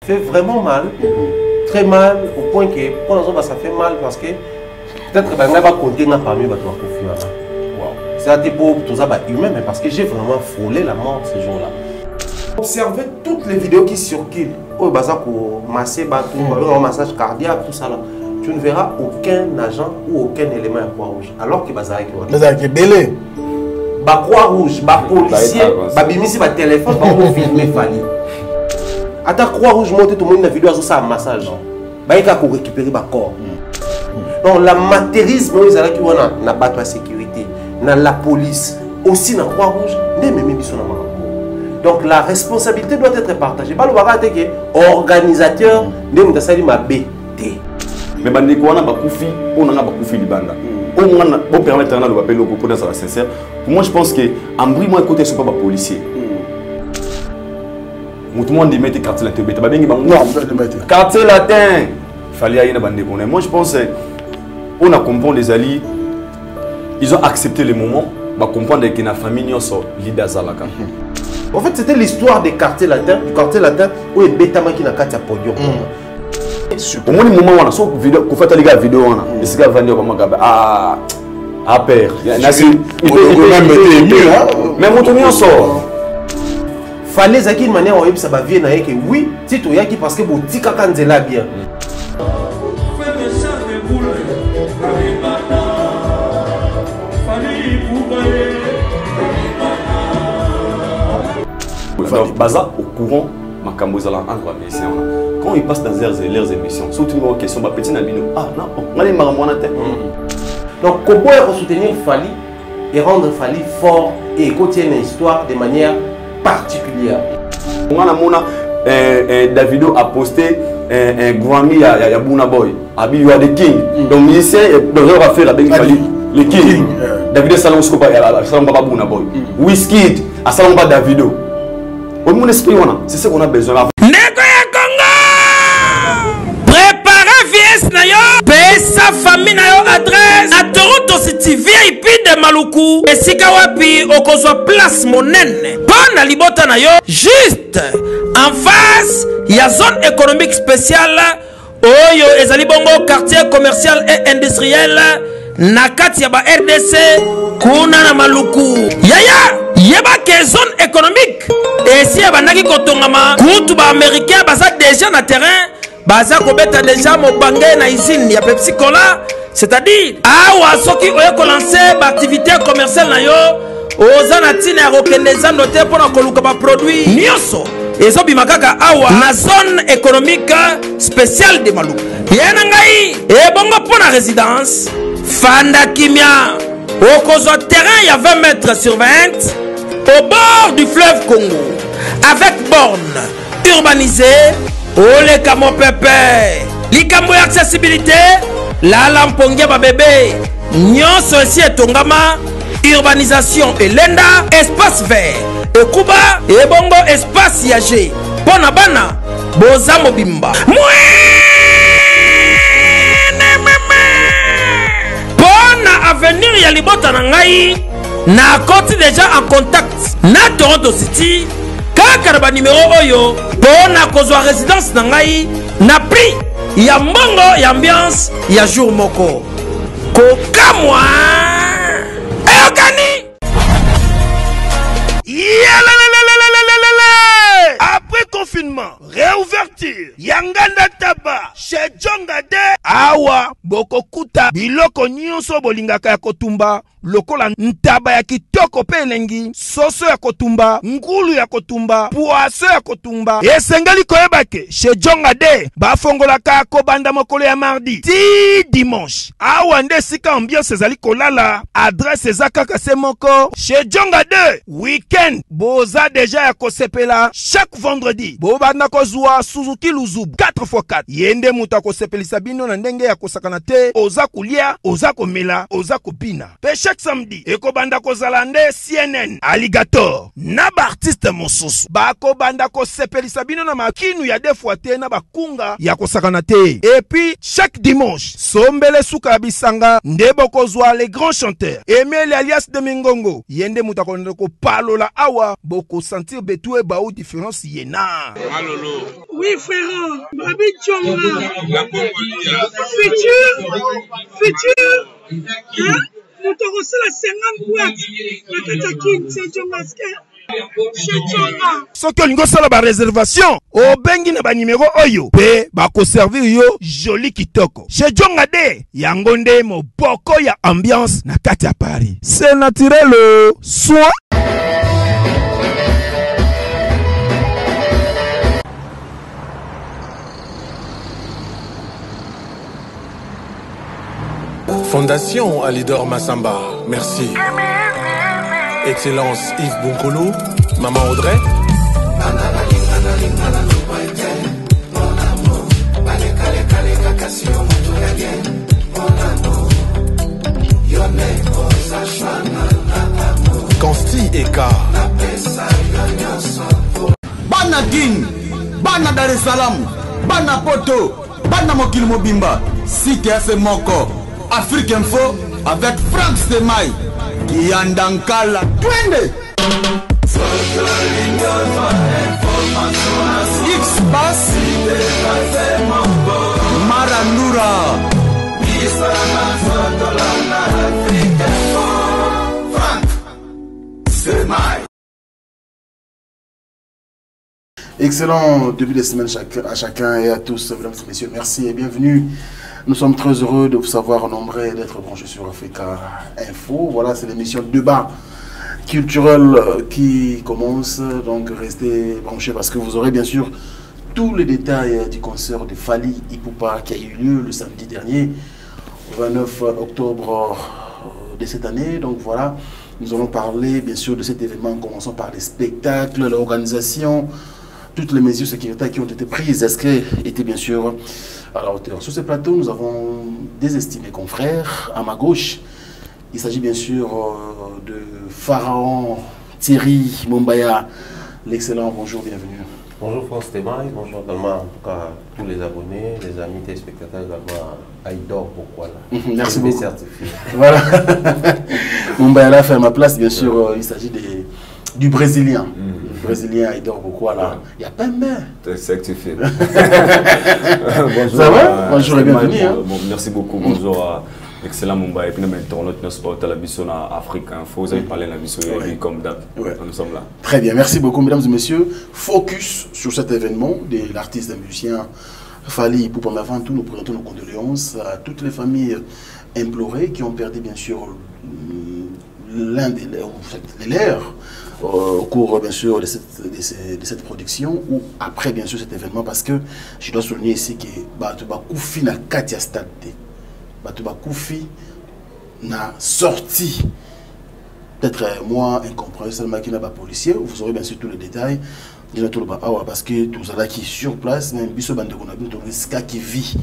fait vraiment mal, très mal, au point que pour l'instant ça fait mal parce que peut-être que va compter parmi les gens. C'est pour tout ça humain, mais parce que j'ai vraiment frôlé la mort ce jour-là. Observez toutes les vidéos qui circulent, au bazar pour masser, un massage cardiaque, tout ça là. Tu ne verras aucun agent ou aucun élément à Croix-Rouge. Alors que bazar est belé. Croix-Rouge, policier, bimisi ba téléphone, ba filmer Fally. Ata Croix-Rouge monte tout le monde dans la vidéo ça un massage. Ba ika pour récupérer ba corps. Donc l'amateurisme ils allaient qui na bateau de sécurité, dans la police, aussi dans Croix-Rouge, ne même biso na marabout. Donc la responsabilité doit être partagée. Pas le barate que organisateur ne mtasali mabete. Mais bandi ko wana bakufi, on a bakufi libanda. On permettre de le appeler pour être sincère. Pour moi je pense que en bris moi côté sont pas policier. Tout le monde dit mettre quartier latin. Quartier latin. Fallait aller dans bandi ko. Moi je pense on a compris les alliés. Ils ont accepté le moment, bah comprendre que la famille sont leader zalaka. En fait, c'était l'histoire des quartiers latins, du quartier latin où il y a Betama qui n'a qu'à te podium. Au moins, le moment où on a fait vidéo, on a dit que venir à père. Mais mon tournoi sort. Fallait qu'il y ait une manière où ça va venir que oui, si tu y a qui parce que vous dites quand c'est là bien. Baza au courant, ma cambozala entre médecins. Quand ils passent dans leurs émissions, surtout une question, ma petite Nabino, ah non, on a les marmots. Donc, comment il faut soutenir Fally et rendre Fally fort et continuer une histoire de manière particulière. On a Davido a posté un Grammy à Yabuna Boy, à You Are the King. Donc, musicien, dans leur affaire avec Fally, le King. Davido Salon Scopa à Salon Baba Buna Boy. Wizkid à Salon Baba Davido. Au mon esprit, c'est ce qu'on a besoin. Nego ya Congo! Préparez VS na yo! Pesa famille na yo adresse! Na Toronto City VIP de Maluku! Esika wapi okozwa place monene! Pona libota na yo! Juste en face, ya zone économique spéciale Oyo ezali bongo quartier commercial et industriel na kati ya ba RDC kuna na Maluku. Yaya! Yeba ke zone économique et si abandaki kotongama kutu ba américain baza déjà na terrain baza kobeta déjà mobangé na usine ya Pepsi Cola, c'est-à-dire awa soki oye ko lancer ba activité commerciale na yo oza na tina ya kokendeza note pona koluka ba produit nyonso ezobima kaka awa na zone économique spéciale de Maluku. Yana ngai e bongo pona résidence fanda kimia okozwa terrain ya 20 mètres sur 20 au bord du fleuve Congo, avec borne urbanisée, ole kamo pepe, likambo ya accessibilité, la lampongia ba bébé, nyonso esi etongama, urbanisation elenda, espace vert, ekuba, ebongo espace yage, pona bana, boza mobimba. Pona avenir ya libota na ngai, na koti déjà en contact na Toronto City kaka na ba numéro oyo pona kozwa résidence na ngai na prix ya mbongo ya ambiance ya jour moko kokamwa eyokani après confinement réouverture yanganda taba chez Jongade awa bokokuta biloko nyonso bolingaka ya kotumba lokola ntaba ya kitoko pe elengi, soso ya kotumba, ngulu ya kotumba, poaso ya kotumba. Esengeli koyebake chez Jongade bafongolaka kobanda mokolo ya mardi ti dimanche. Awa nde sika ambiance ezali kolala, adresse eza kaka se moko chez Jongade. Weekend boza deja ya kosepela chaque vendredi bobanda kozwa Suzuki Luzubu 4x4 yende muta kosepelisa bino na na ndenge ya kosakana te, oza kulia, oza komela, oza kopina. Pe chaque samedi, ekobanda kozala nde CNN, Alligator, na ba artiste mosusu. Bako banda kosepelisa bino na makinu ya defwa te na bakunga ya kosakana te. Et puis chaque dimanche, sombele suka bisanga nde bokozwa les grands chanteurs. Emile alias de Mingongo, yende mutakonde ko palola awa, boko sentir betue ba ou différence yena. Malolo. Oui frère, Babi Tchonga. Futur. Hein? Nous t'avons reçu la 50 boîtes. La Katakin, c'est Tchongaske. Soki olingo sala ba réservation o bengi na ba numéro oyo pe ba ko servir yo joli kitoko chez Djonga de yango nde moboko ya ambiance na kati ya Paris. C'est naturel soin. Fondation Alidor Massamba, merci. Excellence Yves Bunkolo, Maman Audrey. Consti Eka. Bana Guine, Bana Dar es Salaam, Bana Poto, Bana Mokil Mobimba, Site Moko, Afrique Info avec Franck Stemai. Yandankala twende X-Bass Marandura Excellent début de semaine à chacun et à tous, mesdames et messieurs, merci et bienvenue. Nous sommes très heureux de vous savoir nombreux et d'être branchés sur Africa Info. Voilà, c'est l'émission débat culturel qui commence. Donc, restez branchés parce que vous aurez bien sûr tous les détails du concert de Fally Ipupa qui a eu lieu le samedi dernier, le 29 octobre de cette année. Donc, voilà, nous allons parler bien sûr de cet événement en commençant par les spectacles, l'organisation, toutes les mesures sécuritaires qui ont été prises. Est-ce qu'elles étaient bien sûr à la hauteur? Sur ce plateau, nous avons des estimés confrères. À ma gauche, il s'agit bien sûr de Pharaon Thierry Mumbaya, l'excellent. Bonjour, bienvenue. Bonjour France Temaï, bonjour également en tout cas tous les abonnés, les amis téléspectateurs également à Idor pourquoi là. Merci beaucoup. Certifié. Voilà. Mumbaya là fait ma place, bien sûr, il s'agit du Brésilien. Le Brésilien, il dort beaucoup là. Il y a pas de main. C'est certifié. Bonjour. Ça va? Bonjour et bienvenue. Merci beaucoup. Bonjour à l'excellent Mumbai. Et puis, notre sport à la mission à Afrique Info. Vous avez parlé de la mission comme d'hab. Nous sommes là. Très bien. Merci beaucoup, mesdames et messieurs. Focus sur cet événement de l'artiste et musicien Fally Ipupa. Mais avant tout, nous présentons nos condoléances à toutes les familles implorées qui ont perdu, bien sûr, l'un des leurs au cours bien sûr de cette production ou après bien sûr cet événement, parce que je dois souligner ici que Batuba Koufi na Katia Stade, Batuba Koufi n'a sorti peut-être moi incompréhensible seulement qui n'a pas policier. Vous aurez bien sûr tous les détails parce que tout ça qui est sur place, même Bisso Bandegonabi, tout le qui vit.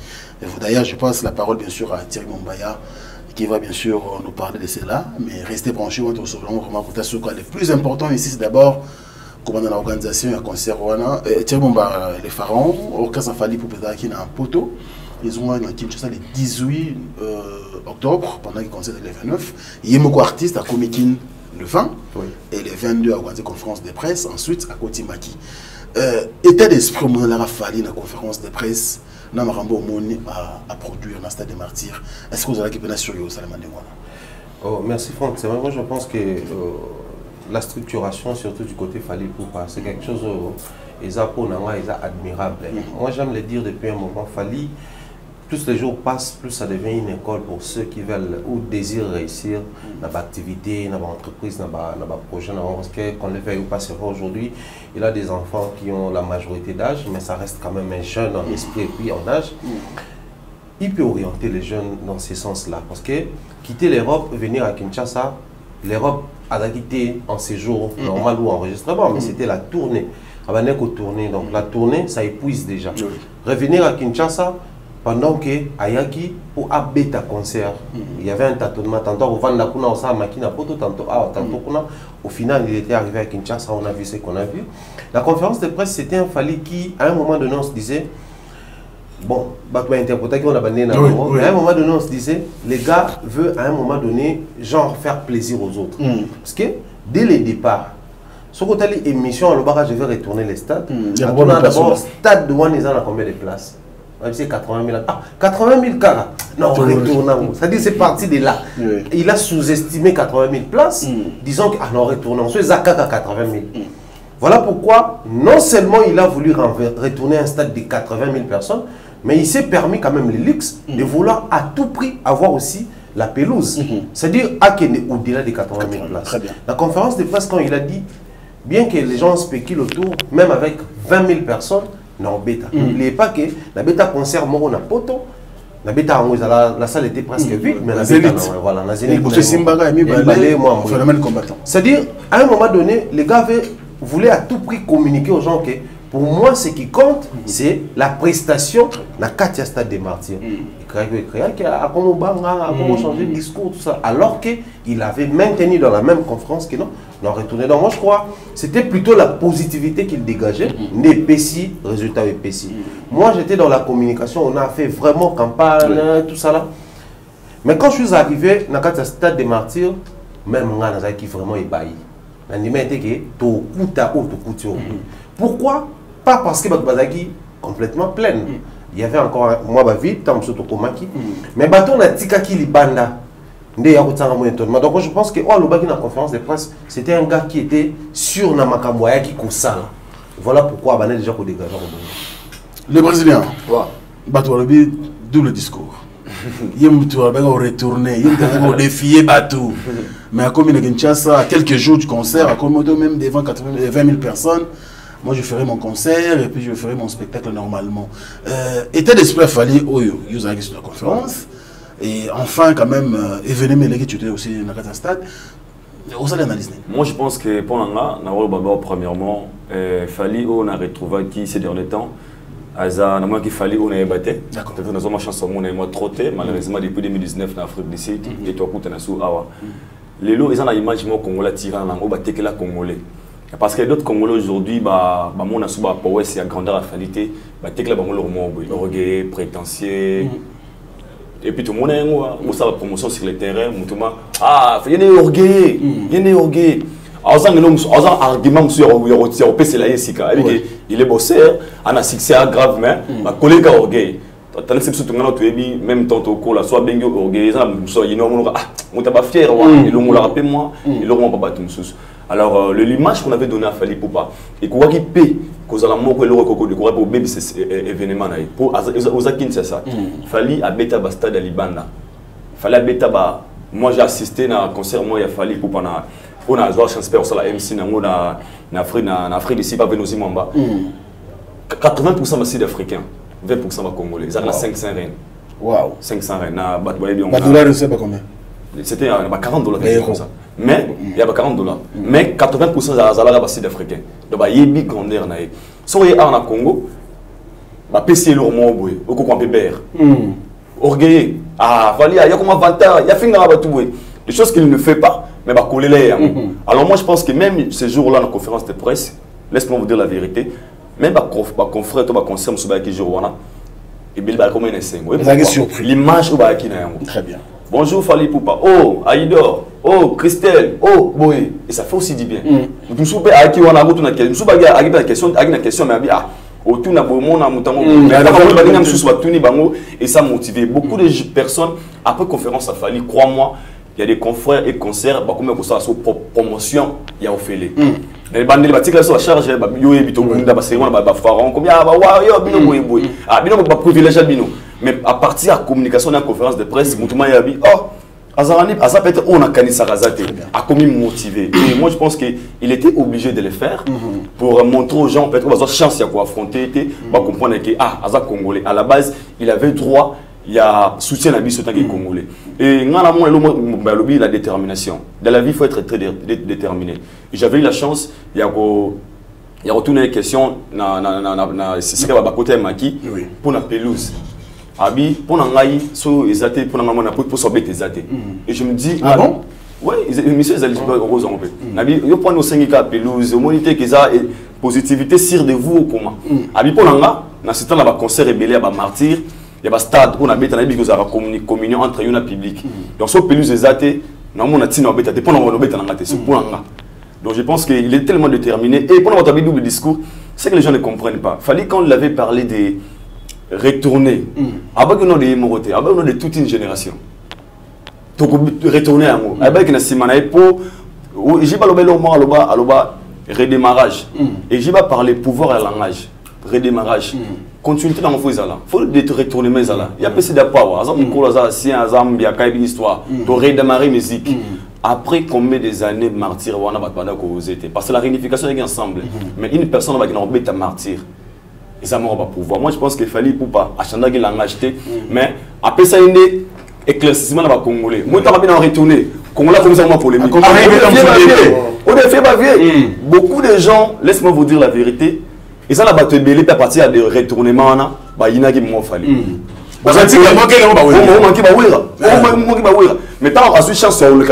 D'ailleurs je passe la parole bien sûr à Thierry Mumbaya qui va bien sûr nous parler de cela, mais restez branchés, on se le plus important ici, c'est d'abord comment dans l'organisation, il y a un concert, les pharaons, au cas où Fally Ipupa qui est en poteau, ils ont un Kinshasa le 18 octobre, pendant le concert de le 29, il y a beaucoup d'artistes à Komikin le 20, et le 22 à organiser conférence de presse, ensuite à Kotimaki. État d'esprit, on a Fally dans la conférence de presse, à produire dans le Stade des Martyrs. Est-ce que vous avez quelque chose sur Oh, merci Franck. C'est vrai, moi je pense que la structuration, surtout du côté Fally Ipupa, c'est quelque chose ils admirable. Moi j'aime le dire depuis un moment, Fally, plus les jours passent, plus ça devient une école pour ceux qui veulent ou désirent réussir dans l'activité, dans l'entreprise, dans le projet. Parce qu'on le fait ou pas, c'est vrai aujourd'hui, il a des enfants qui ont la majorité d'âge, mais ça reste quand même un jeune en esprit et puis en âge. Il peut orienter les jeunes dans ce sens-là. Parce que quitter l'Europe, venir à Kinshasa, l'Europe a quitté en séjour normal ou enregistrement, mais c'était la tournée. Donc la tournée, ça épuise déjà. Revenir à Kinshasa, pendant que Ayaki pour abeta concert, il y avait un tâtonnement. Tantôt au Vanda Kuna, on s'est maquillé tantôt tantôt Kuna. Au final, il était arrivé à Kinshasa, on a vu ce qu'on a vu. La conférence de presse, c'était un Fally qui, à un moment donné, on se disait, bon, Batouba interprété qu'on a banné dans le mais à un moment donné, on se disait, les gars veulent à un moment donné, genre, faire plaisir aux autres. Parce que, dès le départ, ce qu'on a dit, émission, je vais retourner les stades. On a d'abord le stade de One, ils ont combien de places? C'est 80 000. Ah, 80 000 carats. Non, retournons. C'est-à-dire c'est parti de là. Il a sous-estimé 80 000 places, disons que, ah non, retournons. C'est Zakaka 80 000. Voilà pourquoi, non seulement il a voulu retourner un stade de 80 000 personnes, mais il s'est permis quand même le luxe de vouloir à tout prix avoir aussi la pelouse. C'est-à-dire, au-delà des 80 000 places. Très bien. La conférence de presse, quand il a dit, bien que les gens spéculent autour, même avec 20 000 personnes, non, bêta. N'oubliez pas que la bêta concert Moro na poto. La bêta, la salle était presque vide, mais la bêta, voilà, la zénith. C'est-à-dire, à un moment donné, les gars voulaient à tout prix communiquer aux gens que pour moi, ce qui compte, c'est la prestation la Katia Stade des Martyrs. Il a changé de discours, tout ça. Alors qu'il avait maintenu dans la même conférence que non, on a retourné. Donc moi, je crois c'était plutôt la positivité qu'il dégageait. N'épaissi, résultat épaissi. Moi, j'étais dans la communication, on a fait vraiment campagne, tout ça là. Mais quand je suis arrivé dans Katia Stade des Martyrs, même moi, qui vraiment ébahi. Pourquoi? Pas parce que Bazaki complètement pleine. Il y avait encore moi vite tant surtout Komaki. Mais bateau na tikaki libanda. Donc je pense que oh le la conférence de presse, c'était un gars qui était sur na makambo qui kosala. Voilà pourquoi bané déjà ko dégager. Le Brésilien. Bateau le double discours. Il tu vas retourner, il va défier bateau. Mais à Commune Kinshasa, à quelques jours du concert, à Komodo même devant 20 000 personnes. Moi, je ferai mon concert et puis je ferai mon spectacle normalement. État d'esprit Fally, vous avez sur la conférence. Et enfin, quand même, événement, tu étais aussi dans le stade. Vous allez analyser. Moi, je pense que pour l'Angla, premièrement, Fally, on a retrouvé qui ces derniers temps. Moi, qu'il fallait on a battu. Peut-être dans ma chanson, on a trotté. Malheureusement, depuis 2019, en Afrique du Sud, et toi, tu as sous Awa. Les lots, ils ont l'image de Congolais tirant en haut, que la Congolais. Parce que d'autres Congolais aujourd'hui, mon asuba power c'est à grandeur affinité, tek la bango le orgueil, prétentieux. Et puis tout le monde a ça la promotion sur le terrain, mutuma il y a des orgueils, il y a des orgueils. Alors argument sur le PC là il est bossé, on a succès grave mais ma collègue a orgueil. Tant que c'est tout le même temps au cours la soit bengo orgueil, ça il on t'a pas fier, ils l'ont rappelé moi, ils l'ont pas battu sous. Alors, l'image qu'on avait donnée à Fally Poupa, et qu'on a payé, qu'on a montré le recours de pour bébé cet événement. Pour Ozakin, c'est ça. Fally a bêta basta de Libanda. Fally a bêta ba. Moi, j'ai assisté à un concert, moi, il y a Fally Poupa. On a joué chance pour la MC en Afrique ici, pas Vénosi Mwamba. 80% de Sud-Africains, 20% de Congolais. Ils ont 500 reines. Waouh! 500 reines. $, je sais pas combien. C'était $40 comme ça. Mais il y a $40. Mais 80% de la salaire sud-africain. Donc il y a une grandeur. Si vous êtes en Congo, PC le roman au Congo Pébert. Orgueilleux. Fally, il y a comme un avantage, il y a fin des choses qu'il ne fait pas, mais bah coller les. Alors moi je pense que même ce jour-là dans la conférence de presse, laisse-moi vous dire la vérité, même bah confrère toi bah concert monsieur qui joue wana et bien bah comment il est l'image au bah qui n'a. Très bien. Bonjour Fally Poupa. Oh, Aïdor. Oh, Christelle. Oh, Boé. Et ça fait aussi du bien. Nous sommes à qui on a route na question. Nous sommes à la question mais ah, autour na bon na mutango. Et ça motive beaucoup de personnes après conférence à Fally, crois-moi, il y a des confrères et concerts bah comme pour ça sur promotion, il y a Ophélie. Les bandits les batik là sur la charge yo ebito bunda ba serment ba pharaon comme ya ba wa yo bino boy. Ah bino ba privilège bino. Mais à partir de la communication de la conférence de presse, on a kanisa razate, a commis motivé. Et moi je pense qu'il était obligé de le faire pour montrer aux gens peut-être qu'ils ont chance à affronter, pour comprendre que Aza Congolais. À la base, il avait droit, il y a soutien à la vie sur le Congolais. Et la détermination. Dans la vie, il faut être très déterminé. J'avais eu la chance, il y a retourné les questions, c'est ce qu'il y a côté Maki pour la pelouse. Abi, pour n'engager, so exaté, pour n'engager, pour s'embêter exaté. Et je me dis, ah bon? Oui, monsieur, ils allaient rose en fait. Abi, yo prends nos 5 cas pelouse, au moniteur qu'ils a positivité sur de vous comment. Abi, pour n'engager, dans ce temps là, concert rebelle, à martyr, il y a un stade où on a bêta, il y a une communion entre eux et le public. Donc, ce pelouse exaté, on a tiré bêta, dépend de bêta dans la tête, c'est pour n'engager. Donc, je pense qu'il est tellement déterminé. Et pour notre double discours, c'est que les gens ne comprennent pas. Fallait quand il avait parlé des retourner, avant que nous de immoralité, avant que nous de toute une génération. Donc retourner à moi. Avec une simana pour, j'ai pas le mot aloba redémarrage. Et j'ai pas parlé pouvoir et langage, redémarrage. Continuité dans mon faux là. Faut de retourner mais là. Il y a pas de power. Azam ko la si azam bien kai histoire. Pour redémarrer musique. Après combien des années martyr wana batbanda ko osete parce que la réunification est ensemble. Mais une personne va qui n'en bête martyr. Et ça m'aura pas pouvoir. Moi, je pense qu'il fallait pour pas acheter qu'il l'a acheté. Mais après ça, il y a un éclaircissement dans le Congolais. Moi, je suis bien retourné. Congolais, comme ça, moi, pour les mythes. On est fait bavier. Beaucoup de gens, laisse-moi vous dire la vérité, ils ont la bateau belé à partir de retournements. Il y en a qui m'ont fallu. Mais tant à ce chance sur le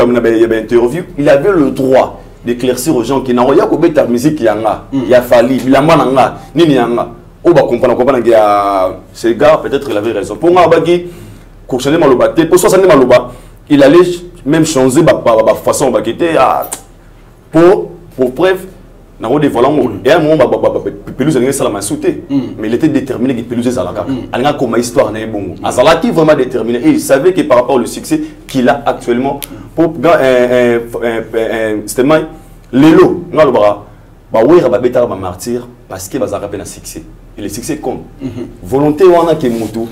interview, il avait le droit d'éclaircir aux gens qui n'ont rien qu'au ta musique qui y a fallu, il a mananga, ni ni anga. On va comprendre que ces gars, peut-être il avait raison. Pour moi, il allait même changer la façon de quitter pour preuve. Et à un moment, Pelouse a sauté. Mais il était déterminé que Pelouse allait comme histoire. Il vraiment déterminé. Et il savait que par rapport au succès qu'il a actuellement, pour c'était Lélo, non le bras. Oui, il va martyr parce qu'il va rappeler un succès. Et le succès comme volonté on a qui moto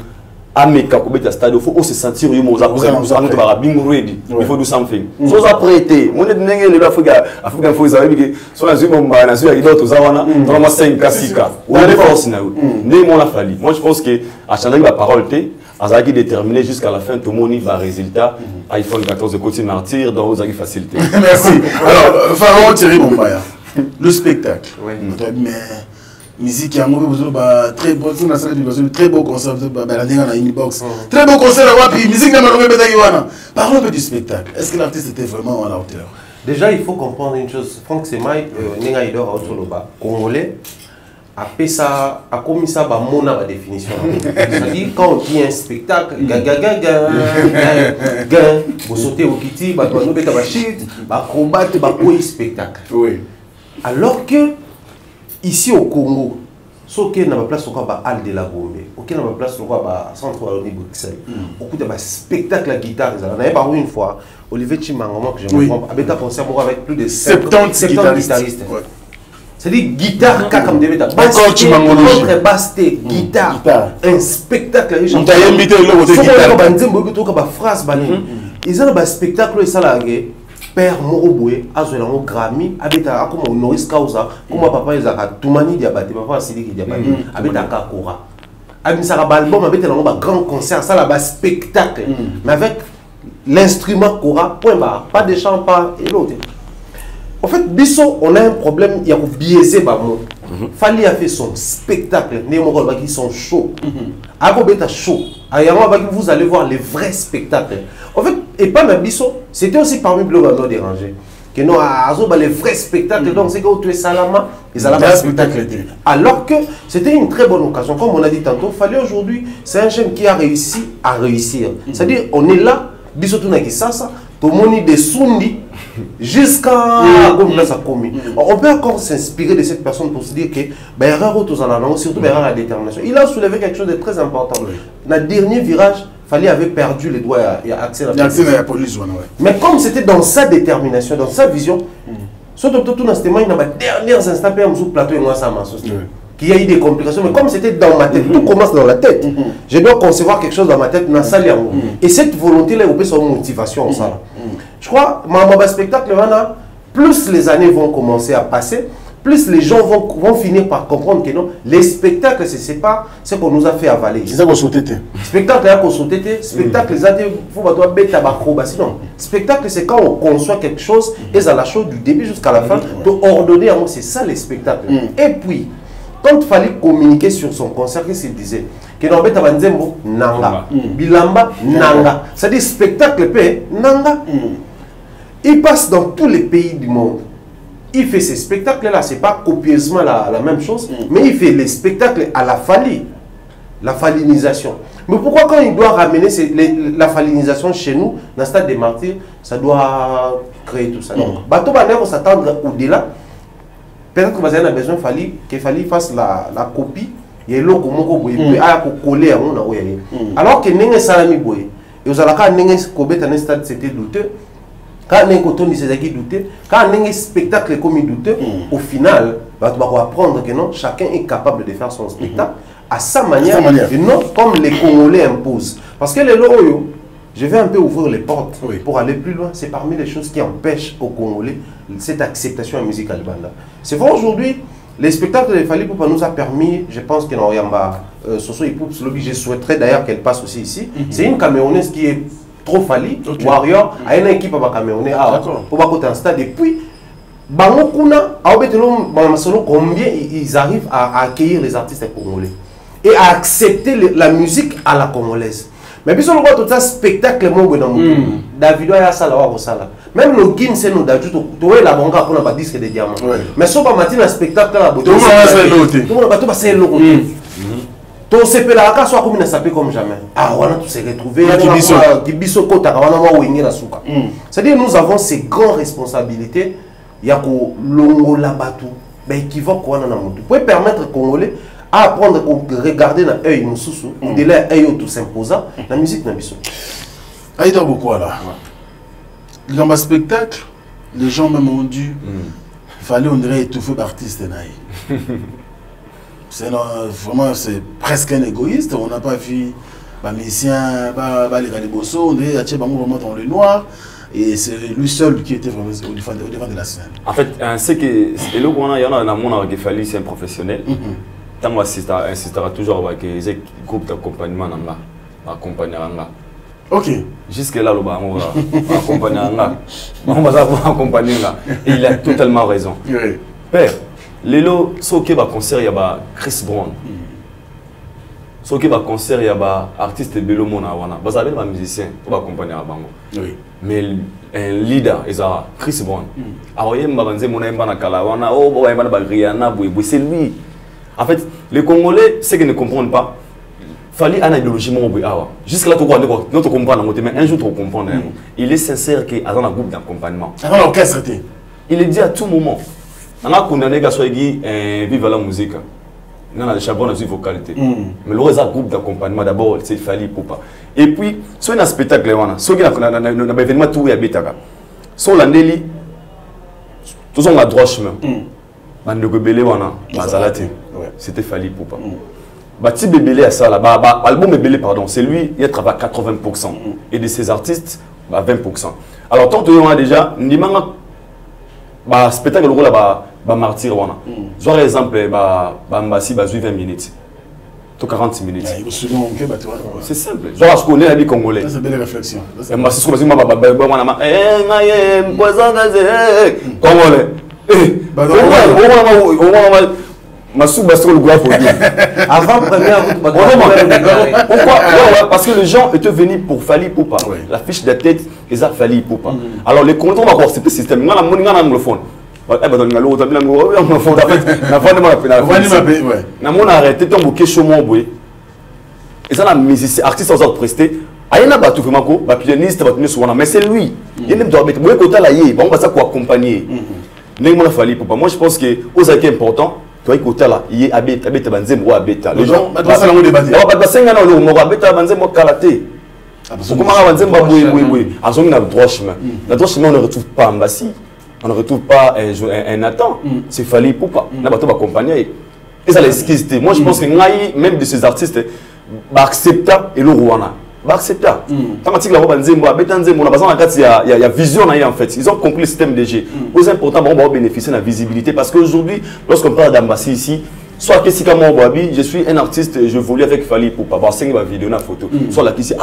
à Meka ko beta stade il faut se sentir il faut do something so ça prêter on est ndenge le Afrika faut ça que so na zimo mbana so ya d'autres zawana vraiment 5 kasika on a des forces na né mon la fali moi je pense que à chaque la parole té azaki déterminé jusqu'à la fin tout le monde va résultat iPhone 14 de côté martyr dans aux facilité. Merci. Alors Pharaon Thierry Mombaya le spectacle mais musique qui a très beau très beau concert la inbox très beau concert musique parlons un peu du spectacle. Est-ce que l'artiste était vraiment à la hauteur? Déjà il faut comprendre une chose. Franck Semai Nenga Idor Autoloba congolais après ça a commis ça ba mona ba définition. C'est-à-dire quand on dit un spectacle vous sautez au kiti ba no beta ba shit ba combat ba spectacle. Oui. Alors que ici au Congo, ce qui est dans la place au Hall de la Gombe, qui est dans la place au centre de Bruxelles, au coup de spectacle à guitare, on avait parlé une fois, Olivier Chimangoma, que je me trompe, avait un concert avec plus de 70 guitaristes. C'est-à-dire guitare, comme des bêtas, basse, guitare, un spectacle. On t'a invité le ils ont un spectacle et ça là. Père Moroboué, Azolango Grammy, Abeta comme Honoris Causa, comme papa Isaka, Toumani Diabaté, papa Sidiki Diabaté, Abeta Kakora. Abisara Balbom, Abeta un grand concert, ça là-bas spectacle, mais avec l'instrument Kora, point barre, pas de chant, pas et l'autre. En fait, Bisso, on a un problème, il y a biaisé Bamo. Fali a fait son spectacle, Némorol, qui sont chauds. Agobeta chaud. Vous allez voir les vrais spectacles. En fait, et pas même Bisso, c'était aussi parmi les gens dérangés. Que non, les vrais spectacles, donc c'est que tu es Salama, ils allaient un spectacle. Alors que c'était une très bonne occasion. Comme on a dit tantôt, fallait aujourd'hui, c'est un jeune qui a réussi à réussir. C'est-à-dire, on est là, Bisso Tunakisasa, tout le monde des Sundi, jusqu'à on peut encore s'inspirer de cette personne pour se dire que surtout la détermination. Il a soulevé quelque chose de très important. Dans le dernier virage, Fali avait perdu les doigts et accès à la police. Mais comme c'était dans sa détermination, dans sa vision, ce docteur tout dans ce témoin, il a derniers instants sur le plateau et moi ça m'a associé. Qu'il y a eu des complications, mais comme c'était dans ma tête, tout commence dans la tête. Je dois concevoir quelque chose dans ma tête, dans ça. Et cette volonté-là, on peut son motivation. Je crois, ma spectacle, plus les années vont commencer à passer, plus les gens vont finir par comprendre que non, les spectacles, ce n'est pas ce qu'on nous a fait avaler. C'est ça qu'on sautait. Spectacle, spectacle, spectacle, c'est quand on conçoit quelque chose, et à la chose du début jusqu'à la fin, de ordonner, c'est ça les spectacles. Et puis, quand quand il fallait communiquer sur son concert, qu'est-ce qu'il disait? Que n'obé tabanzembo nanga, bilamba nanga. C'est-à-dire spectacle paix nanga. Il passe dans tous les pays du monde. Il fait ces spectacles-là, c'est pas copieusement la même chose, mais il fait les spectacles à la Fali, la falinisation. Mais pourquoi quand il doit ramener la falinisation chez nous, dans le stade des martyrs, ça doit créer tout ça. Donc, bateau on s'attendre au-delà. Peut-être que vous avez besoin qu'il fallait fasse la copie. Il y a l'eau pour coller à mon. Alors que n'est salami boy. Et vous allez quand n'est cobet dans un stade c'était douteux. Quand n'est coton ni c'est douté. Quand n'est spectacle comme il douteux. Au final, on va apprendre que non, chacun est capable de faire son spectacle à sa manière et non comme les Congolais imposent. Parce que les loyaux, je vais un peu ouvrir les portes pour aller plus loin. C'est parmi les choses qui empêchent aux Congolais cette acceptation à la musique albana. C'est vrai aujourd'hui, les spectacles de Fally Ipupa nous a permis, je pense que Soso Ipupa, je souhaiterais d'ailleurs qu'elle passe aussi ici. C'est une Camerounaise qui est trop Fally, Warrior, à une équipe à Camerounais, pour côté un stade. Et puis, combien ils arrivent à accueillir les artistes congolais et à accepter la musique à la congolaise. Mais puis on voit tout ça spectacle Davido a ça là même le Guin c'est nous d'ajouter toi la banque pour un disque de diamant. Mais si on va matin un spectacle là tout le monde va tout passer l'autre. Tout se peut là soit comme ça comme jamais. Ah on a tout se retrouver qui biso kota wana mo wengi na suka. C'est-à-dire nous avons ces grandes responsabilités ya ko longo la batu ben qui va quoi na mutu. Pour permettre aux Congolais à apprendre à regarder dans l'œil Moussoussou, de l'œil tout s'imposant, la musique n'a pas besoin. Aïda beaucoup là. Dans ma spectacle, les gens même ont dû, il fallait on dirait étouffer l'artiste. C'est vraiment c'est presque un égoïste. On n'a pas vu les musiciens, les Galibosso, on dirait qu'il y a vraiment dans le noir. Et c'est lui seul qui était vraiment au devant de la scène. En fait, c'est que il y en a un monde qui fallait c'est un professionnel. Tant qu'on insistera toujours avec les groupes d'accompagnement accompagner. Ok. Jusque là, on va accompagner. On va accompagner. Et il a totalement raison. Père, Lelo, ce qui va concert, il y a Chris Brown. Ce qui va concert, il y a artiste Bello Mona. Vous avez un musicien pour accompagner à Bango. Mais un leader, Chris Brown. Alors, il y a un c'est lui. En fait, les Congolais, ceux qui ne comprennent pas, il fallait une idéologie. Jusqu'à là, tu comprends, mais un jour, tu comprends. Il est sincère qu'il a un groupe d'accompagnement. Il est dit à tout moment. On a condamné à vivre la musique. On a des chapeaux dans une vocalité. Mais le reste, un groupe d'accompagnement, d'abord, c'est Fally Ipupa. Et puis, sur un spectacle, sur un événement, tout est habité. Sur l'année, tout le monde a droit chemin. C'était Fally Ipupa. Bati Bébélé à ça là, album Bébélé pardon, c'est lui il travaille à 80% et de ses artistes à 20%. Alors tant que on a déjà ndimanga spectacle le là martyr wana. Genre exemple mbasi 20 minutes. Tout 40 minutes. C'est simple. Genre je connais les Congolais. C'est une belle réflexion. Mbasi ce que Congolais. Avant première pourquoi? Parce que les gens étaient venus pour Fally Ipupa. La fiche de tête, ils ont Fally Ipupa. Alors les comptes, on va voir ce système. On a un anglophone. On a arrêté de bouquer chez moi. Et ça, les artistes ont presté. Il y a un pianiste, mais c'est lui. Il y a un accompagner. Moi, je pense que aux acquis importants, tu vois, là, il y a les gens, on ne retrouve pas Mbassi, on ne retrouve pas un Nathan, c'est Fally Ipupa. On va accompagner. Et ça l'esquisse. Moi, je pense que même de ces artistes, accepta et le Rwanda. Accepta. Tant que il y a vision en fait. Ils ont compris le système de jeu. C'est important, on va bénéficier de la visibilité parce qu'aujourd'hui, lorsqu'on parle d'Ambassi ici, soit que si comme Boabi, je suis un artiste, je voulais avec Fali Poupa, bah c'est ma vidéo, na photo. Soit là qui c'est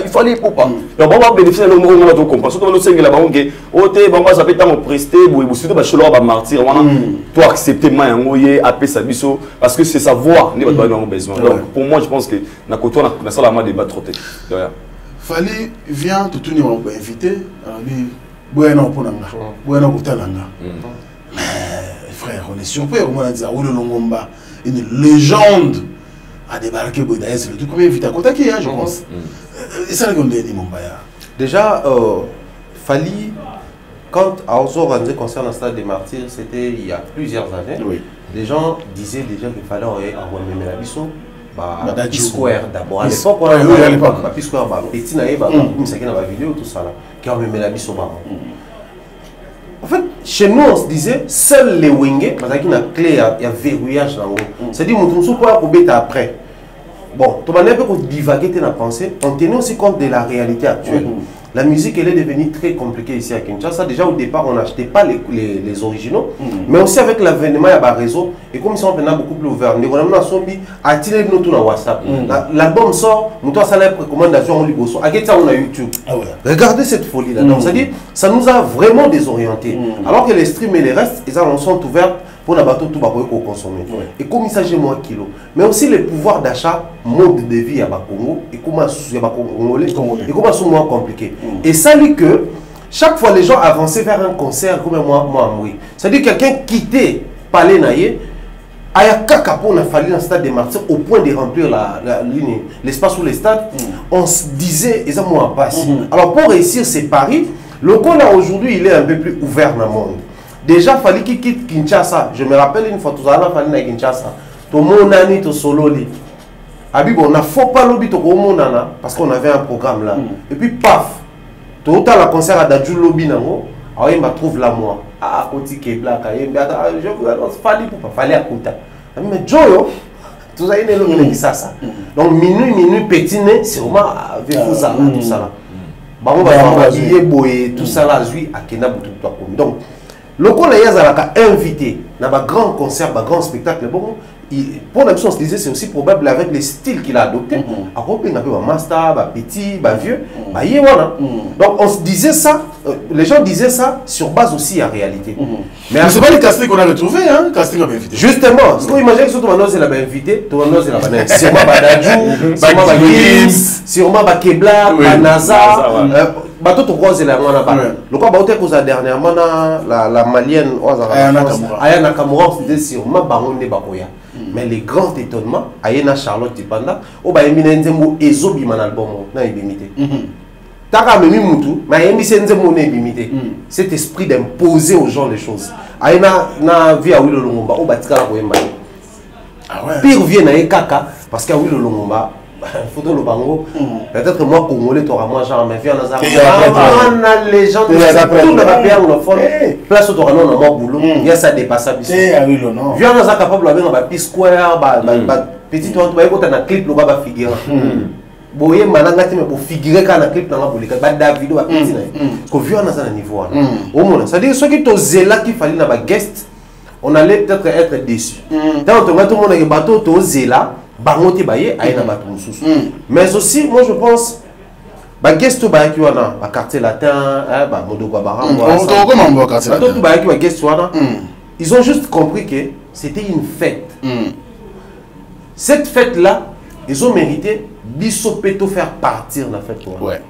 il fallait Poupa. Donc on va bénéficier de l'homme on va tout comprendre. Surtout nous c'est la banque que oté bon ça peut me prester, bon surtout ba chelo ba martyr, on toi accepter moi ngoyé appeler sa biso parce que c'est sa voix, ni ba nous besoin. Donc pour moi je pense que na côté on a ça la main débat trop tête. Fali vient tout tourner on peut inviter, bueno pour nanga. Bueno pour talanga. Frère, on est surpris, on a dit Awilo Longomba, une légende a débarqué Boudaïs, c'est le tout premier invité à Kotaki, je pense. Et ça, on dit Mombaya. Déjà, Fali, quand Aozo Ranze concerne le stade des martyrs, c'était il y a plusieurs années. Oui. Les gens disaient déjà qu'il fallait envoyer Melabiso. P-Square d'abord. À l'époque, on a P-Square, petit naïf, comme ça qui est dans la vidéo, tout ça là, qui a envoyé Melabiso. En fait, chez nous, on se disait, seuls les wingés, parce qu'il y a une clé, il y a verrouillage dans le haut. C'est-à-dire, on ne peut pas couper après. Bon, tu m'as un peu divagué dans la pensée, on tenait aussi compte de la réalité actuelle. La musique, elle est devenue très compliquée ici à Kinshasa. Déjà, au départ, on n'achetait pas les originaux, mais aussi avec l'avènement, il y a un réseau. Et comme ils sont maintenant beaucoup plus ouverts, on a Sombi, attirez-nous tout dans WhatsApp. L'album sort, nous avons la recommandation, on libre. À quel temps on a YouTube? Regardez cette folie-là. C'est-à-dire, ça nous a vraiment désorientés. Alors que les streams et les restes, ils sont ouverts pour la bateau tout pour consommer. Et comme il s'agit de moins kilo, mais aussi le pouvoir d'achat, mode de vie à Bakongo, et comment il y a Congolais, et comment c'est moins compliqué. Et ça dit que chaque fois les gens avançaient vers un concert comme moi, c'est-à-dire quelqu'un quittait Palais Naye, il y a caca pour fallu dans le stade des martyrs au point de remplir la ligne, l'espace ou les stades, on se disait, ils ont moins passé. Alors pour réussir ces paris, le coup là aujourd'hui il est un peu plus ouvert dans le monde. Déjà, il fallait qu'il quitte Kinshasa. Je me rappelle une fois, tout à l'heure, il fallait Kinshasa. Tout le monde a dit, tout solo. Habib, on a faux pas lobby, tout le monde a parce qu'on avait un programme là. Et puis, paf, tout à l'heure, concert à Dadjou lobby, alors il m'a trouvé là, moi. Ah, côté qui est black, je vous annonce, fallait à Kouta. Mais Joe, tout ça, il est lobby, ça. Donc, minuit, pétiné, c'est vraiment avec vous, ça, tout ça là. On va habiller, boyer, tout ça là, à Kena, donc, le coup là, il y a invité dans un grand concert, un grand spectacle. Bon, pour la on se disait c'est aussi probable avec les styles qu'il a adoptés. Après, il y a un master, un petit, un vieux. Donc on se disait ça, les gens disaient ça sur base aussi en réalité. Mais c'est pas les castings qu'on a retrouvés, hein, casting à invité. Justement, ce qu'on imagine que surtout maintenant c'est la invité, tout le monde c'est la banane. Sûrement Badadjou, sûrement Gims, sûrement Kebla, Nazar. Bateau to croise la mona ba. Le quoi bateau cause dernièrement la malienne Ayana Kamura c'était sûrement baronne bakoya. Mais les grands étonnements Ayana Charlotte Tipanda o ba yemina nzembo ezobi man album na ibimité. Taka memi mutu mais yemi nzembo na ibimité. Cet esprit d'imposer aux gens les choses. Ayana na via Awilo Longomba o batika la koyemba. Ah ouais. Pire vient na kaka parce que Awilo Longomba photo le bango peut-être que moi congolais t'auras moi genre mais viens dans un les gens tout dans la pays anglophone place t'auras non moi boulot il y a ça dépasse viens dans un capable avec un P-Square petit toi tu vas écouter un clip le baba figure boye mananga te me pour figurer quand un clip dans la bolika ba David ba petit ko viens dans un niveau au moins ça dire ceux qui te zéla qui fallait na ba guest on allait peut-être être déçu dans tout le monde est bateau to zéla bangote baye ayena bato mususu mais aussi moi je pense ba gesto ba ki wana ba quartier latin ba modoko barango comment ba quartier latin ba ki ba gesto wana ils ont juste compris que c'était une fête cette fête là ils ont mérité biso peto faire partir la fête ouais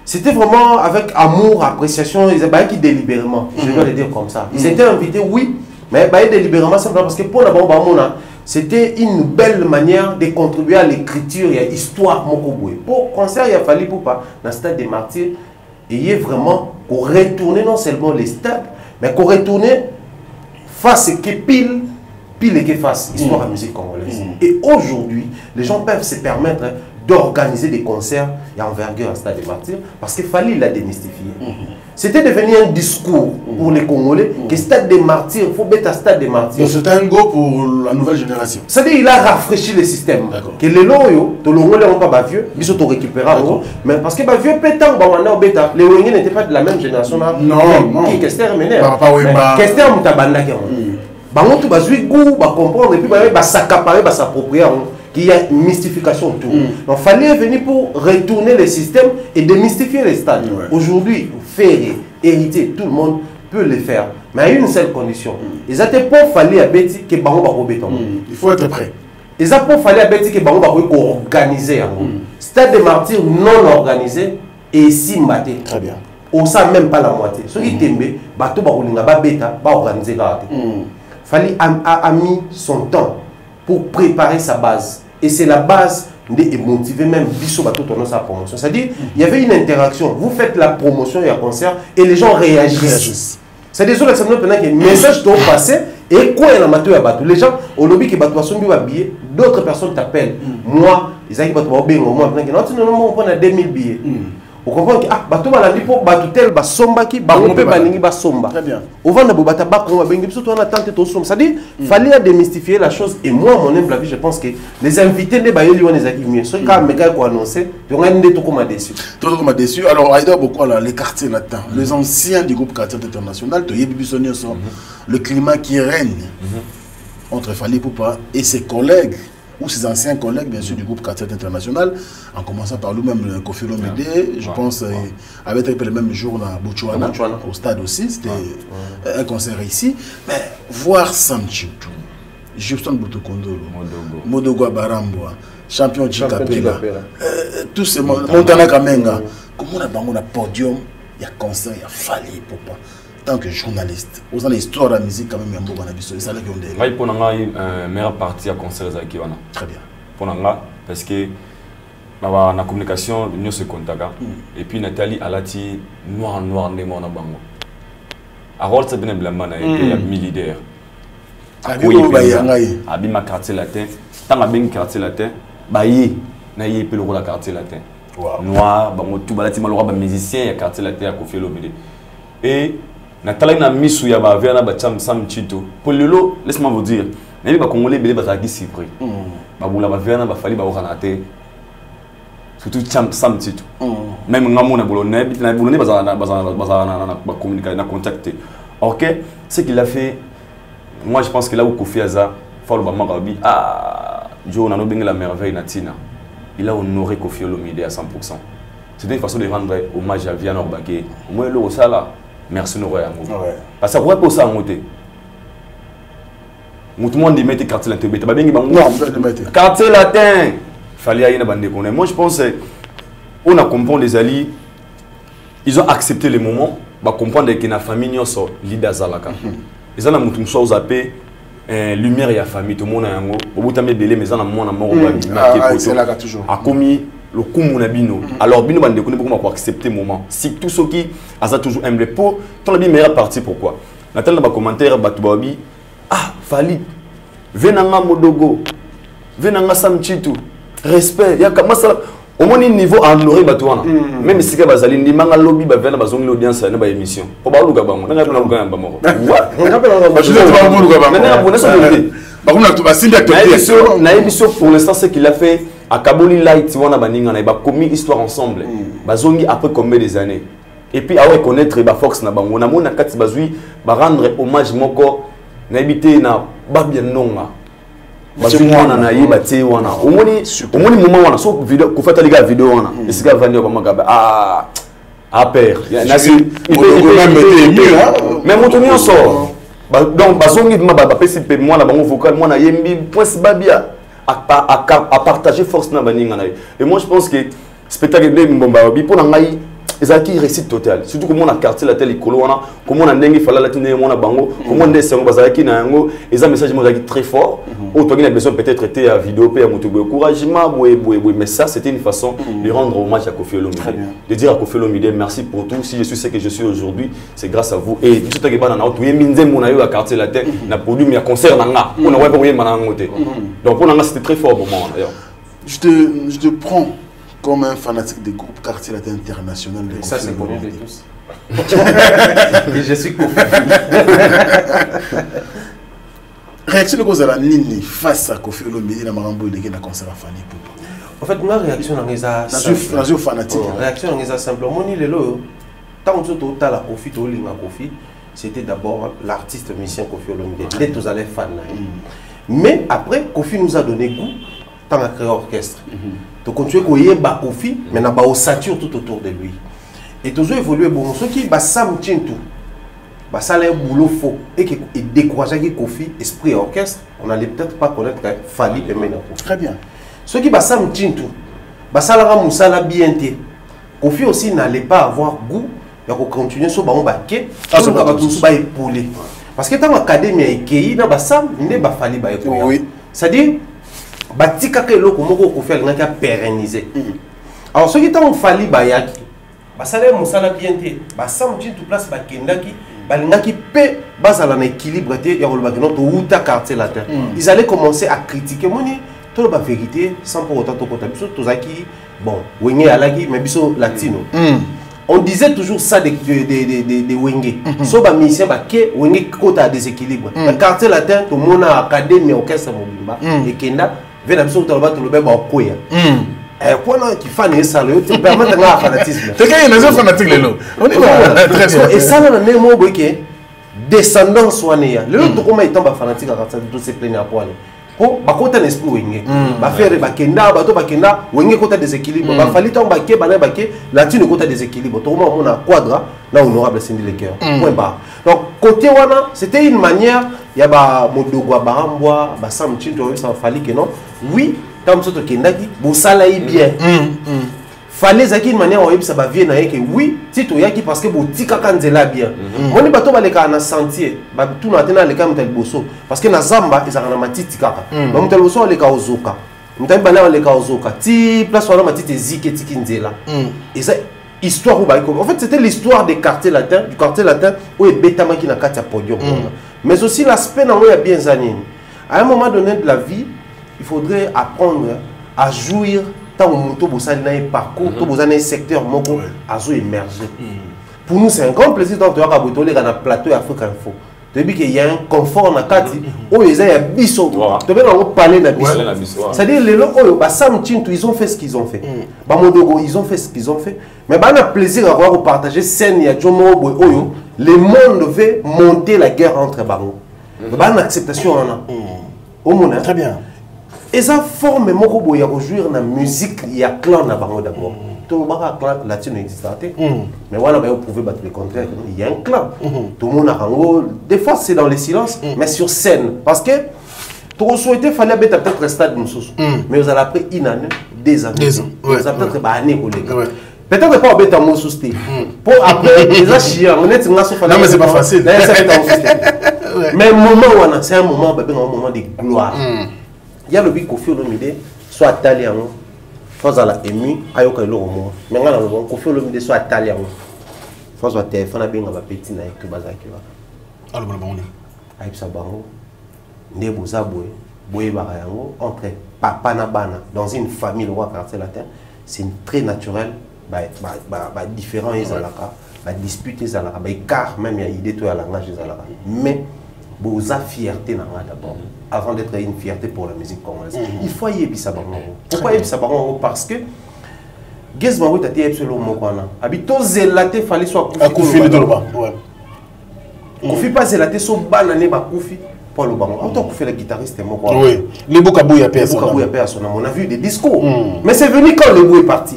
c'était vraiment avec amour appréciation ils avaient qui délibérément je dois le dire comme ça ils étaient invités oui mais ba délibérément simplement parce que pour la bomba mona c'était une belle manière de contribuer à l'écriture et à l'histoire Mokoboué. Pour concert, il a fallu pour pas dans le stade des martyrs, il y a vraiment qu'on retourne non seulement les stades, mais qu'on retourne face et pile et que face histoire à la musique congolaise. Et aujourd'hui, les gens peuvent se permettre d'organiser des concerts et envergure à stade des martyrs parce qu'il fallait la démystifier. C'était devenu un discours pour les Congolais que stade des martyrs, il faut mettre à stade des martyrs. C'était un go pour la nouvelle génération. C'est-à-dire qu'il a rafraîchi le système. Que les loyaux, tout le monde n'est pas vieux, ils sont récupérés. Mais parce que les vieux pétants, les Wengé n'étaient pas de la même génération. Non. Kester Mener. Kester Kester Moutabanda. bango tout bazui goût ba comprendre et puis ba s'accaparer ba s'approprier qu'il y a une mystification autour. Donc il fallait venir pour retourner le système et démystifier les stades. Aujourd'hui, faire hériter, tout le monde peut le faire, mais à une seule condition. Ils n'étaient pas fallu à Betty que bango ba béton. Il faut être prêt. Ils n'ont pas fallu à Betty que bango ba organiser. Stade de martyrs non organisé et ici maté. Très bien. On sait même pas la moitié. Ceux qui t'aiment, bateau ba roulinga ba bêta ba organiser la. Fallait a mis son temps pour préparer sa base. Et c'est la base de motiver même Bissot bateau tourner sa promotion. C'est-à-dire, il y avait une interaction. Vous faites la promotion et un concert et les gens réagissent. C'est-à-dire, que le message doit passer et quoi il y a bateau à bateau. Les gens, au lobby qui bateau sont bien habillés, d'autres personnes t'appellent. Moi, ils ont bateau bien au moins, on prend 2000 billets. Vous comprenez que ah bateau malandi pour bateau tel ba somba qui ba on peut balingi ba somba. Très bien. Au vent de bobata ba ko bengi biso to na tante to somba. C'est-à-dire fallait démystifier la chose et moi mon humble avis je pense que les invités ne ba yeli on les a mis ce quand méga ko annoncer to ngande to comme déçu. To comme déçu. Alors Aïda beaucoup là les quartiers là-dedans. Les anciens du groupe Quartier International to yebi biso nyonso le climat qui règne entre Fally Ipupa et ses collègues ou ses anciens collègues, bien sûr, du groupe Quartier International, en commençant par lui-même, Kofi Olomide, je pense, avait été le même jour à Botswana, au stade aussi, c'était un concert ici. Mais voir Sam Chiutu, Justin Boutoukondolo, Modogo Baramboa, champion de Chikapela, tous ces Montana Kamenga, comment on a un podium, il y a concert, il y a Fally Ipupa. En tant que journaliste, vous avez l'histoire de la musique quand même, il y a un peu de ça. Moi, pour moi, une meilleure partie à concert de Kiwana. Très bien. Pour moi, parce que la communication, nous se contacte. Et puis Nathalie, elle a dit noir, né, mon abango. À rôle, c'est bien blanc, il y a 1000 leaders. Abi ma quartier latin. Tant que bien quartier latin, bayi, na y est le rôle quartier latin. Noir, bango tout balati malora ba musicien, ya quartier latin à Kofi Olomide. Et Nathalie na misu ya ba vers na ba cham Sam Chiutu. Pour lelo, laisse-moi vous dire, na ba congolais belé ba ta ki sipri. Ba bula ba vers na ba Fally ba okanate. Surtout cham Sam Chiutu. Même ngamo na bolone, na bolone ba communiquer, na contacter. OK, ce qu'il a fait, moi je pense que là où Kofi Aza, Fally ba Makabi, ah, Joe na no benga la merveille natina. Il a honoré Kofi Olomide à 100%. C'était une façon de rendre hommage à Vianney Orbake. Moi, le Rosala, merci Noé Amour. Parce que ça pourrait pas ça monter. Tout le monde dit mettre quartier latin. Quartier latin. Fallait aller dans bande. Moi, je pense on a compris les alliés. Ils ont accepté les moments. Bah comprendre que la famille n'y a pas leader zalaka. Ils ont montré chose zappé. Lumière et la famille, tout le monde a un mot. Au bout de mes délais, mais ils ont un mot à mort. C'est là toujours. A commis le coup mon abino. Alors bino bande connaît beaucoup pour accepter moment. Si tout ce qui a toujours aimé pour ton la meilleure partie pourquoi. Nathalie dans commentaire Batoubabi ah Fally venanga Modogo venanga Sam Chiutu respect ya kama ça au moins niveau honoré Batouana même si ka bazali ndimanga lobby ba vena bazongi l'audience na ba émission pour ba luka bango nga na luka ba moko na émission pour l'instant ce qu'il a fait à Kabuli Light, on a commis histoire ensemble. Bazongi après combien des années. Et puis à reconnaître ba Fox na bango na mona kati bazui ba rendre hommage moko na habité na babia nonga. Bazui wana na yeba te wana. Omoni moment wana so vidéo ko fata liga vidéo wana. Esika vanyo ba makaba ah père. Na si il peut même moto nyonso. Donc bazongi ma ba pesi pe moi na bango vocal moi na yembi point babia. À partager force na baninga na. Et moi je pense que spectacle de Mbomba bi pour ngai ezaki réussite totale. Surtout comment on a quartier la telle école wana, comment on a ndengi fala la tine mona bango, comment on descend bazaki na yango, et ça message moi très fort. Au toi a besoin peut-être traiter à vidéo pe à moto encouragement mais ça c'était une façon de rendre hommage à Kofi Olomide. De dire à Kofi Olomide merci pour tout. Si je suis ce que je suis aujourd'hui, c'est grâce à vous. Et tout ce qui est bana na auto yeminze mona yo à quartier la tête na produit mais concert nanga. On a ouais pas yemana ngote. Donc pour nanga c'était très fort pour moi d'ailleurs. Je te prends comme un fanatique des groupes Quartier Latin International. Ça, c'est connu de tous. Et je suis Kofi. Réaction de cause à la Nini face à Kofi Olomide dans Marambo et dans le concert à Fally Ipupa. En fait, ma réaction dans les a fanatique. Réaction dans les a simplement ni le lo. Tant que tu as la Kofi, tu as Kofi. c'était d'abord l'artiste musicien Kofi Olomide. Dès tous allez fan. Mais après, Kofi nous a donné goût tant à créer orchestre. Donc continuer à Kofi, mais on a ossature tout autour de lui. Et toujours évolué bon, ceux qui Sam Chintou, ça a un boulot faux et qui décourageait Kofi esprit orchestre, on n'allait peut-être pas connaître Fali et Menako. Très bien. Ceux qui Sam Chintou, ça a un bien été. Kofi aussi n'allait pas avoir goût de continuer sur le baquet, parce que dans l'académie, il y a Sam, il y a Fali. C'est-à-dire, Batika que l'eau comme Kofi a pérennisé. Alors ceux qui ont Fali Bayaki, basale musala bien te basam tout place bakendaki balingaki pe basala na équilibre te ya kolobaki no to uta quartier latin. Ils allaient commencer à critiquer moni to la vérité sans pour autant to kota biso tozaki bon wenge alaki mais biso latino. On disait toujours ça de wenge. So ba musicien ba ke wenge kota à déséquilibre. Le quartier latin to mona académie orchestre mobimba et kenda vena biso to ba okoya. Qui fan ça le te permettre de fanatisme. C'est qu'il y a des fanatiques là. On y va. Très bien. Et ça là même mot que descendant soigné. Le autre comment il tombe fanatique à ça tout se plaindre à poil. Po ba kota l'esprit wenge. Ba faire ba kenda ba to ba kenda wenge kota déséquilibre. Ba fali tomba ke ba na ba ke latino kota déséquilibre. To on a quadra na honorable Cindy le cœur. Point barre. Donc côté wana c'était une manière il y a ba modogwa barambwa ba sam chinto ça fali que non. Oui. Comme ça, bon ça là bien. Fallait une manière où ça va venir que oui, si tu y parce que boutique kanzela bien. On est pas tout les cas na sentier, ba tout na tena les cas mutel bosso parce que na zamba ils ont na matiti kaka. Ba mutel bosso les cas ozoka. Mutel bala les cas ozoka. Ti place on a matiti zike tikinzela. Et ça histoire ou en fait c'était l'histoire des quartiers latins, du quartier latin où est Betama qui na katia podium. Mais aussi l'aspect na où bien zanine. À un moment donné de la vie, il faudrait apprendre à jouir tant que vous avez un parcours, vous avez un secteur à émerger. Pour nous, c'est un grand plaisir d'entrer à un plateau Afrique Info. Depuis qu'il y a un confort dans la carte, où il y a un biseau. Tu peux parler d'un biseau. C'est-à-dire, les gens, ils ont fait ce qu'ils ont fait. Ils ont fait ce qu'ils ont fait. Mais il y a plaisir à voir partager scène. Le monde veut monter la guerre entre Bango. Il y a une acceptation. Très bien. Et ça forme moko boya jouer dans la musique, il y a clan na bango d'abord. Tout le monde a clan latino existe. Mais voilà, vous pouvez battre le contraire, il y a un clan. Tout le monde a rango, des fois c'est dans le silence, mais sur scène parce que tu souhaitais fallait peut-être rester dans mais vous allez après une année, 2 années. Vous allez peut-être pas année collègue. Peut-être pas bête en mot sousté. Pour après les achia, on est non mais c'est pas facile. Mais moment c'est un moment de gloire. Il y a le but Kofi Olomide soit italien, soit à la ému, ayoka le roman. Mais quand on Kofi Olomide soit italien, soit téléphone à bien à petit na que bazaki va. Alors bon on aïe ça bango, ne boza boye barayango entre papa na bana dans une famille roi quartier latin, c'est très naturel, différent ils alaka, dispute ils alaka, car même il y a idée toi à langage ils alaka. Mais boza fierté na d'abord. Avant d'être une fierté pour la musique congolaise. Il faut y aller Bissabango. Pourquoi y aller Bissabango? Parce que Gezbango t'a dit absolument mokwana. Habito zelaté fallait soit Kofi le droit. Ouais. Kofi pas zelaté so banané ba Kofi pour le bango. En tant que Kofi le guitariste mokwana. Oui. Les Bokabou y a personne. Les Bokabou y a personne. On a vu des discours. Mais c'est venu quand le bout est parti.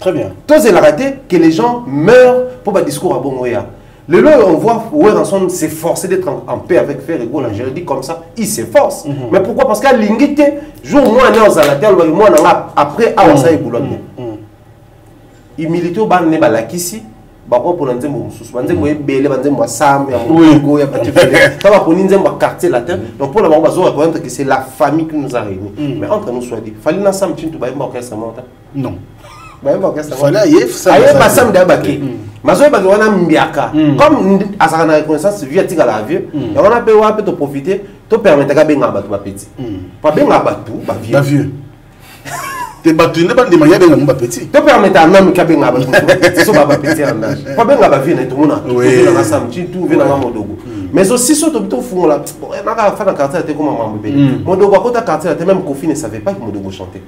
Très bien. Tous zelaté que les gens meurent pour un discours à Bongoya. Le lot, on voit Ouéranson s'efforcer d'être en paix avec Ferrego, la dit comme ça, il s'efforce. Mais pourquoi? Parce qu'à l'ingité, jour où on est aux alatés, moi après, à Ouassa et Boulogne. Il milite au ban n'est pas là qu'ici, pour nous dire, nous sommes belé, nous sommes ça va pour nous dire quartier latin. Donc pour la base, on va reconnaître que c'est la famille qui nous a réunis. Mais entre nous, soit dit, fallait nous ensemble, tu ne vas pas orchestre monter. Non. Comme à sa reconnaissance via la vie, on a pu te profiter, te permettre de bien abattre ma petit. Pas bien abattre ma vieux. Tu n'es pas de manière de mon petit. Te permettre à un homme qui a bien abattu ma petit en âge. Pas bien abattre tout le monde. Tout vient dans mon dogo. Mais aussi, si tu as fait là, on a fait un quartier comme un bébé. Mon dogo, quand tu as quartier, même Kofi ne savait pas que mon dogo chantait.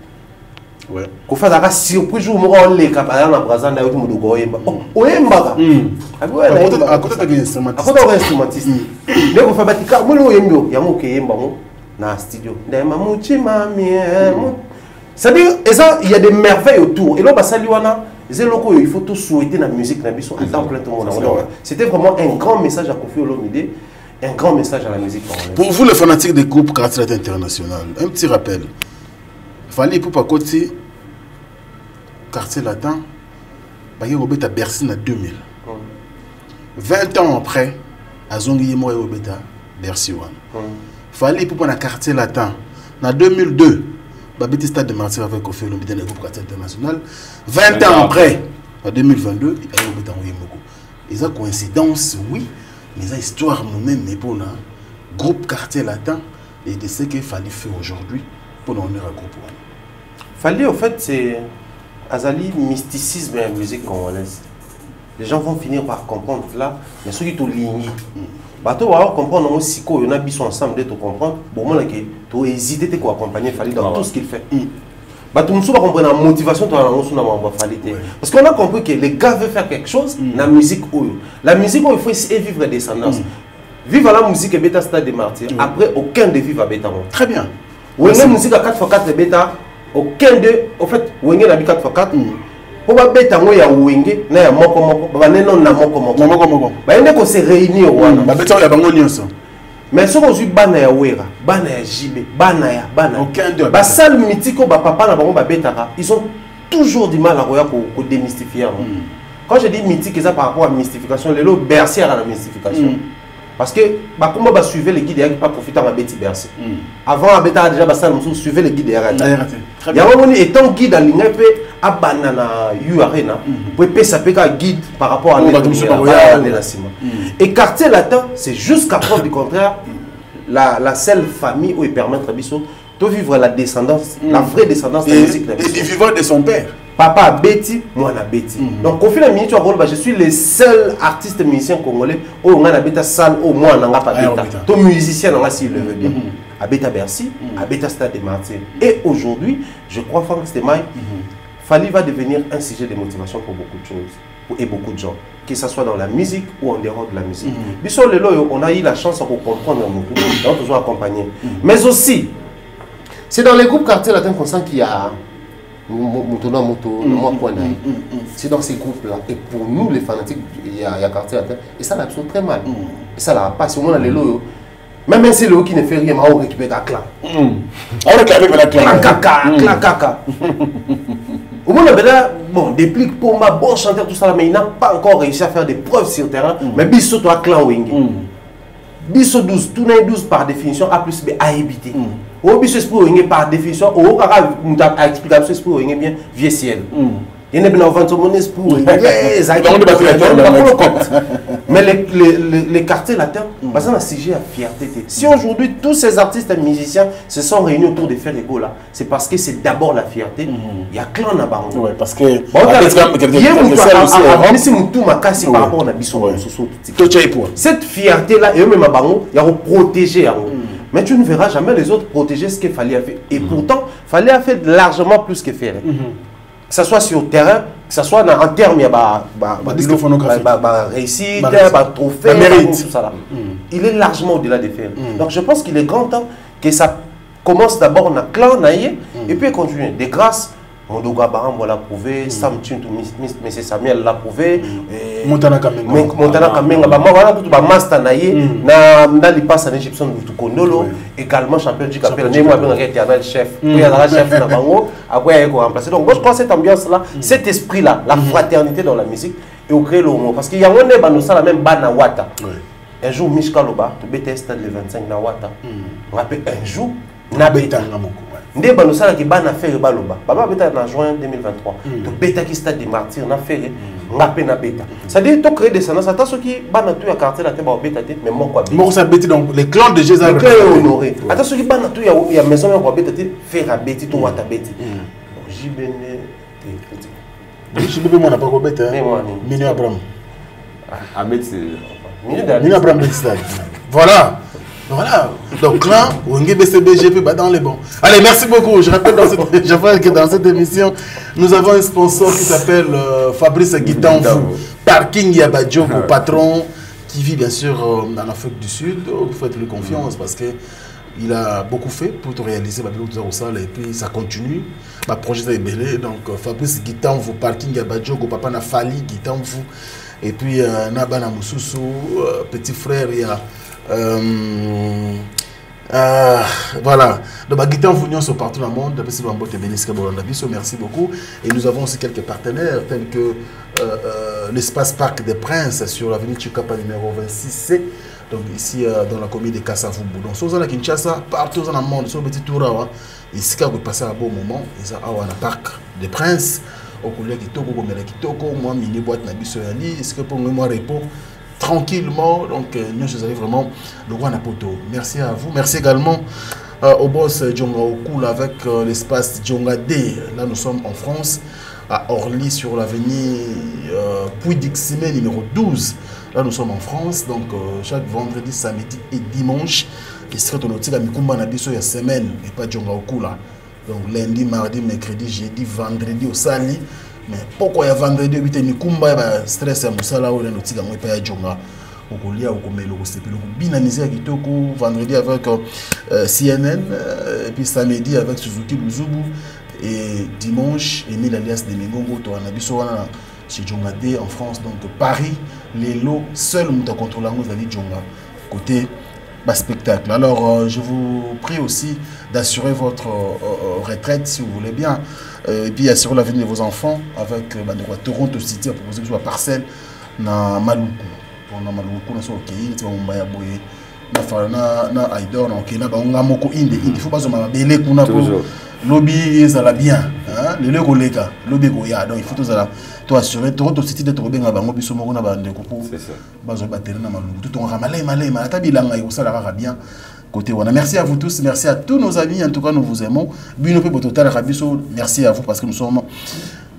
Ouais. Ko fa daka surprise jour moko on leka ba na brazanda yo mudu go yemba. Oyemba. À côté de l'instrumentiste. À côté de l'instrumentiste. Mais ko fa batika mo lo yembo ya mo ke yemba mo na studio. Ndema muchima mie. C'est-à-dire il y a des merveilles autour et là ba saliwana il faut tout souhaiter la musique c'était vraiment un grand message à Koffi Olomide, un grand message à la musique congolaise. Pour vous les fanatiques des groupes Quartier Latin International, un petit rappel. Fallait pour pas côté Quartier Latin, il y a Bercy en 2000. 20 ans après, à Zongi Moyo Obeta Bercy one. Fallait pour pas Quartier Latin en 2002. Babeti Stade de Martyrs avec Koffi Olomide dans le groupe Quartier International. 20 ans après, en 2022, il y a eu beaucoup. Ils ont coïncidence, oui, mais ils ont histoire nous-mêmes, mais pour le groupe Quartier Latin, et de ce qu'il fallait faire aujourd'hui pour l'honneur à groupe. Fallait, en fait, c'est Azali mysticisme et la musique congolaise. Les gens vont finir par comprendre là, mais ceux qui sont lignés. Bateau va comprendre aussi qu'il y en a qui sont ensemble de comprendre. Bon, moi, tu hésité de accompagner Fally dans tout ce qu'il fait. Bateau nous va comprendre la motivation de Fally. Parce qu'on a compris que les gars veulent faire quelque chose, la musique, il faut essayer de vivre la descendance. Vivre la musique et bêta Stade des Martyrs. Après, aucun de vivre à bêta. Très bien. Ou une musique à 4x4 et bêta, aucun de. En fait, ou une 4x4. Pour ba beta ngo ya wenge na ya moko moko ba neno na moko moko ba ende ko se réunir wana ba beta ya bango nyonso mais so ko zui bana ya wera bana ya jibe bana ya aucun de ba sal mythique ba papa na bango ba beta ils ont toujours du mal à roya ko démystifier quand je dis mythique c'est par rapport à mystification les lots Bercy à la mystification parce que bah comment bah suivre les guides qui pas profiter à Betty Bercy avant à Beta déjà bah ça nous suivre les guides il y a un étant guide à l'ingépe à banana you arena pour ça peut guide par rapport à la ciment et Quartier Latin c'est jusqu'à preuve du contraire la seule famille où il permet à Bisso de vivre la descendance la vraie descendance de la musique et du vivant de son père. Papa Betty, moi na Betty. Donc au fil de la minute, je suis le seul artiste musicien congolais où on a Beta salle au moins on n'a pas Beta. Tout musicien on a s'il le veut bien. À Beta Bercy, à Beta Stade des Martyrs. Et aujourd'hui, je crois Franck Stemay, Fally va devenir un sujet de motivation pour beaucoup de choses et beaucoup de gens, que ce soit dans la musique ou en dehors de la musique. Bissot Lelo, on a eu la chance de comprendre donc toujours accompagner. Mais aussi, c'est dans les groupes Quartier Latin qu'on sent qu'il y a c'est dans ces groupes-là. Et pour nous, les fanatiques, il y a Quartier Latin. Et ça l'absorbe très mal. Et ça l'a pas. Si on a les lots, même si le qui ne fait rien, on récupère la clan. On récupère la clan. Caca. Au moins, bon, déplique pour ma bon chanteur, tout ça, mais il n'a pas encore réussi à faire des preuves sur le terrain. Mais Bissot, toi, clan Wing. Bissot 12, tout 12 par définition, A plus B à éviter. Au biso esprit par définition, au cara explication esprit bien vieux ciel. Il y a bien avant mon esprit. Mais les quartiers latins, parce qu'on a sujet à fierté. Si aujourd'hui tous ces artistes et musiciens se sont réunis autour de faire égo là, c'est parce que c'est d'abord la fierté. Il y a clan à Bango. Ouais, parce que cette fierté là, et même à Bango, il y a protéger. Mais tu ne verras jamais les autres protéger ce qu'il fallait faire. Et pourtant, il fallait faire largement plus que faire. Que ce soit sur le terrain, que ce soit en termes de réussite, de trophée, tout ça là. Il est largement au-delà des faits. Donc je pense qu'il est grand temps que ça commence d'abord dans le clan, et puis continue. De grâce, Mondoga Baram l'a prouvé, Sam Tuntu, M. Samuel l'a prouvé, Montana Kamenga, Master Naye, Nali passe en Égyptien de Kondolo, également champion du Capel, éternel chef, il y a un chef dans Bango, après il y a remplacé. Donc moi je crois cette ambiance-là, cet esprit-là, la fraternité dans la musique, et au créer le mot. Parce qu'il y a un débat, nous sommes la même bana Wata. Un jour, Mishka Loba, tu BTS le 25 na Wata. On rappelle un jour, Nabeta. Ndé banosala ki bana faire baloba baba beta en juin 2023 to beta ki Stade des Martyrs na faire ngapé na beta ça dit to créer des descendance ata soki bana to ya quartier la te ba beta te mais moko beta moko ça beti donc les clans de Jésus les clans honoré ata soki bana to ya maison ya beta te faire beti to wata beti jibene te jibene mo na pas ko beta Mini Abraham Ahmed c'est Mini Abraham Stade voilà Voilà. Donc là, on est BCBGP dans les bons. Allez, merci beaucoup. Je rappelle que dans cette émission, nous avons un sponsor qui s'appelle Fabrice Guitanfou. Parking Yabadjogo, patron qui vit bien sûr en Afrique du Sud. Vous faites-lui confiance parce que il a beaucoup fait pour te réaliser et puis ça continue. Ma projet est belé. Donc Fabrice Guitanfou, Parking Yabadjogo, papa na Fali Guitanfou. Et puis Nabana Moussousou, petit frère, il y a voilà. Donc, sont partout dans le monde. Merci beaucoup. Et nous avons aussi quelques partenaires tels que l'espace Parc des Princes sur l'avenue Chikapa numéro 26C. Donc, ici dans la commune de Kassavubu. Donc, si vous avez Kinshasa, partout dans le monde, sur le petit tour, ici, vous passez un bon moment. Ils ont un Parc des Princes. Au collègue Kitoko, moi, mini boîte Nabiso Yani. Est-ce que pour moi, repos tranquillement, donc nous allons vraiment le roi Napoto. Merci à vous. Merci également au boss Djonga Okul avec l'espace Djonga D. Là, nous sommes en France, à Orly, sur l'avenue Puy-Diximé, numéro 12. Là, nous sommes en France, donc chaque vendredi, samedi et dimanche. Il serait ton outil à Mikumba Nabiso il y a semaine, et pas Djonga Okul. Donc lundi, mardi, mercredi, jeudi, vendredi au Sali. Mais pourquoi il y a vendredi 8 et Mikumba, stress à Moussala ou l'outil à Mouepaya Djonga. Okolia Okomelo Ostepilo binaniser Kitoko vendredi avec CNN et puis samedi avec Suzuki Luzubu et dimanche Emile alias Demengongo to anabiso wana chez Djonga D en France. Donc Paris les lots seul muta contrôler ngo zali Djonga côté bas spectacle. Alors je vous prie aussi d'assurer votre retraite si vous voulez bien et puis assurer l'avenir de vos enfants avec Toronto City à proposer une parcelle na Maluku. On a Maluku na so okay ti ba ya boye na fa na Aidor na okay na ba nga moko inde il faut pas zo ma belé kuna ko lobby ezala bien hein le leko leka lobby ko ya donc il faut to assurer Toronto City de to benga bango biso moko na ba ndeko ko ba zo batela na Maluku tout on ramalé malé ata bilanga yo sala ra bien côté wana. Merci à vous tous, merci à tous nos amis, en tout cas nous vous aimons. Bino pe total rabiso, merci à vous parce que nous sommes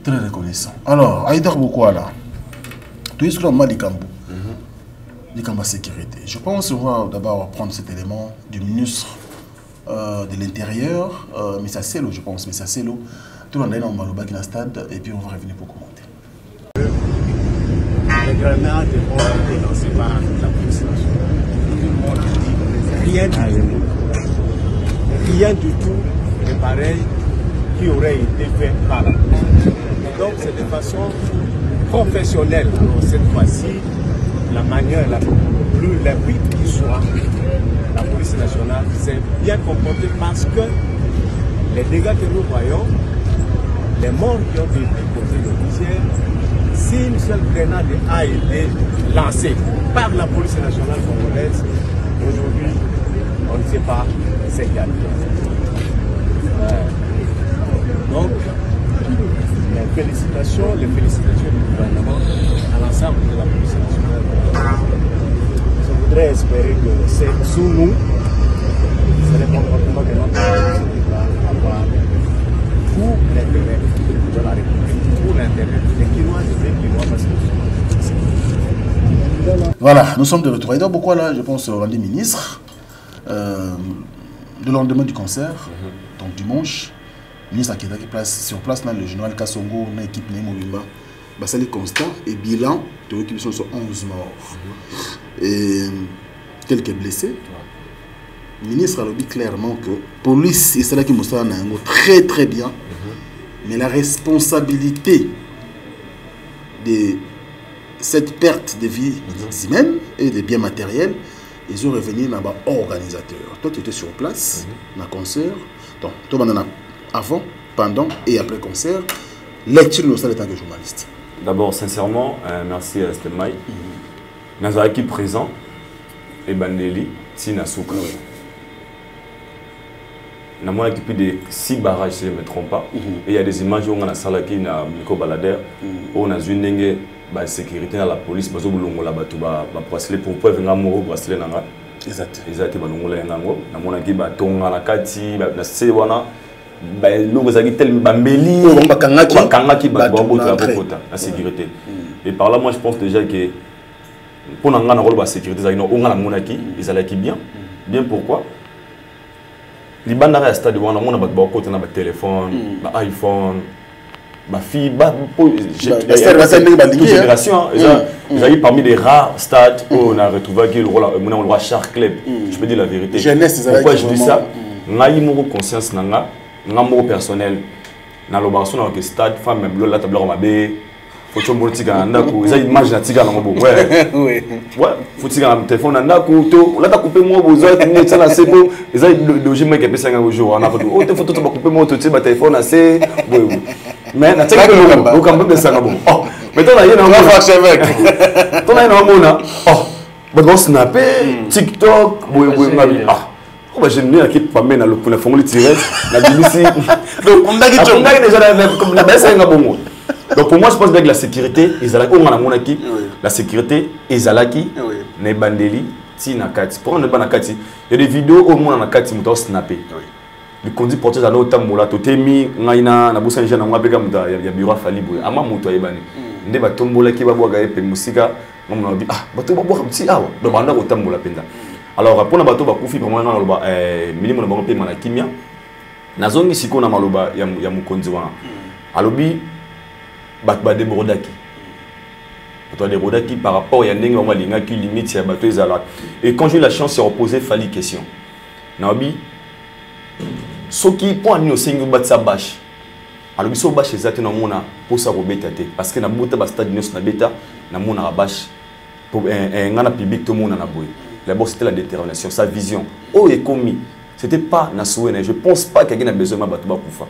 très reconnaissants. Alors Aidor beaucoup là tout est mal Likambo. Likambo sécurité. Je pense qu'on va d'abord prendre cet élément du ministre de l'Intérieur, Missa Selo, je pense, Missa Selo. Tout le monde est dans le stade et puis on va revenir pour commenter. Les grenades ont été lancées par la police nationale. Rien du tout de pareil qui aurait été fait par la police. Donc c'est de façon professionnelle. Alors, cette fois-ci, la manière la plus limpide qui soit, la police nationale s'est bien comportée parce que les dégâts que nous voyons, les morts qui ont été causés de Niger, si une seule grenade a été lancée par la police nationale congolaise, aujourd'hui, on ne sait pas ce qu'il y a. Donc, les félicitations du gouvernement à l'ensemble de la police nationale. Je voudrais espérer que c'est sous nous, c'est le comportement que notre police va avoir pour l'intérêt de la République, pour l'intérêt des Kinois et des Kinois parce que voilà, nous sommes de retour. Et donc, pourquoi là, je pense, au rendez ministre, le lendemain du concert, donc dimanche, le ministre qui est sur place, le général Kassongo, l'équipe Némobimba, c'est constat et bilan de l'équipe sont 11 morts et quelques blessés. Le ministre a dit clairement que la police, et c'est là qui me semble très très bien, mais la responsabilité de cette perte de vie humaine et de biens matériels, ils ont revenu dans l'organisateur. Toi, tu étais sur place, dans le concert, donc, toi, avant, pendant et après le concert, lecture nous en tant que journaliste. D'abord, sincèrement, merci à Stemai. Nous avons équipe présent, et Bandeli, Sinasuka. Nous avons équipé de 6 barrages, si je ne me trompe pas. Et il y a des images où on a Salaki, on a Miko Balader, où on a une la sécurité dans la police, parce que on a bracelet pour pouvoir venir à bracelet. Exact. Exact. On a un équipe à la Kati, na Sewana. La sécurité. Et par là, moi, je pense déjà que pour un rôle de sécurité, ils allaient bien. Bien pourquoi? Les bandes à stade on a un téléphone, un iPhone, ma fille, génération, j'ai parmi les rares stades où on a retrouvé le roi Shark Club. Je peux dire la vérité. Pourquoi je dis ça? J'ai conscience, j'ai personnel. Dans le stade, femme, la table faut que tu aies une image de tigre. Ouais, faut que tu aies un téléphone. Là, tu as coupé moi, vous avez mis ça là, c'est bon. Ils ont logé moi qui a payé 5 jours. On a fait oh, tu as coupé moi, tu as téléphone assez. Oui. Mais tu as coupé moi, tu as 5 bon. Oh, mais tu as un avec. Tu as un mona. Oh, tu as snappé, TikTok, oui. Ah. Oh, j'aime bien qui pas mener pour la formule tirée. La BBC. Donc, on a déjà la bon. Donc pour moi, je pense bien que la sécurité, la sécurité, Ezalaki, Nebandeli, Tinakati. Pourquoi on n'est pas Nakati? Il y a des vidéos au moins Nakati, on snappé. Le conduit porteur à l'autre moula, Totemi, Naina, Naboussa Njana, Mwabega, il y a bureau Falibou, Ama Mouto Ebani. Ndeba Tombola qui va boire Gaëpe Moussika, on m'a dit, ah, bateau va boire un petit hour, donc on a autant de penda. Alors pour le bateau, Bakoufi, pour moi, on a minimum de papier Manakimia. Nazongi Siko na Maloba, Yamukondiwana. Alobi, Batba de Brodaki. De Brodaki par rapport à Yanning, on va qui limite à bateau Ezala. Et quand j'ai eu la chance de reposer, il fallait question. Naobi, ce qui pour nous c'est une batte sa bâche. Alors biso bâche ezate na mona pour ça robeta te parce que na bota ba stade news na beta na mona bâche pour ngana public tout monde na boy. D'abord c'était la détermination, sa vision. Oh et commis, c'était pas na souhait. Je pense pas qu'il y a besoin de bateau ba kufa.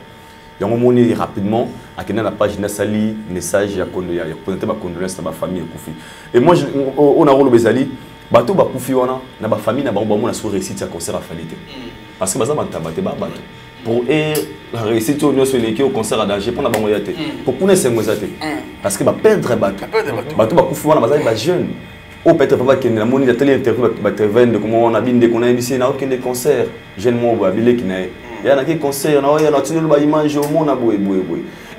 Il y a un moment rapidement, à la page Nassali, message, il y a condolence dans ma famille. Et moi, on a rôle Bezali, bateau Bakoufi, on a ma famille, on a réussi à concert à Falité. Parce que pour la réussite au concert à danger, pour la bangoyate. Pour qu'on ait ces moisate. Parce que perdre bateau Bakoufi, on a jeune. Ou peut-être pas qu'il y a une télé interview, comment on a bien qu'on a ici, n'a aucun concert. Jeune moi, Babilé qui n'a. Il y a des concerts, il y a des images au monde.